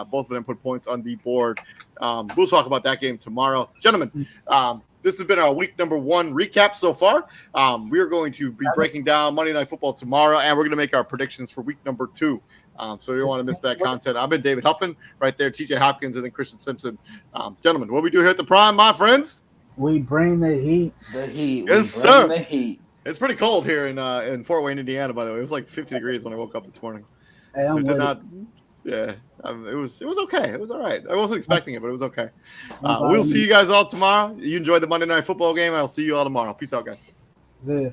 Both of them put points on the board. We'll talk about that game tomorrow. Gentlemen, this has been our week number 1 recap so far. We're going to be breaking down Monday Night Football tomorrow, and we're going to make our predictions for week number 2. So you don't want to miss that content. I've been David Huffman, right there, TJ Hopkins, and then Christian Simpson. Gentlemen, what we do here at the Prime, my friends? We bring the heat. The heat. Yes, sir. The heat. It's pretty cold here in Fort Wayne, Indiana, by the way. It was like 50 degrees when I woke up this morning. Hey, it was okay. It was all right. I wasn't expecting it, but it was okay. We'll see you guys all tomorrow. You enjoyed the Monday Night Football game. I'll see you all tomorrow. Peace out, guys. Yeah.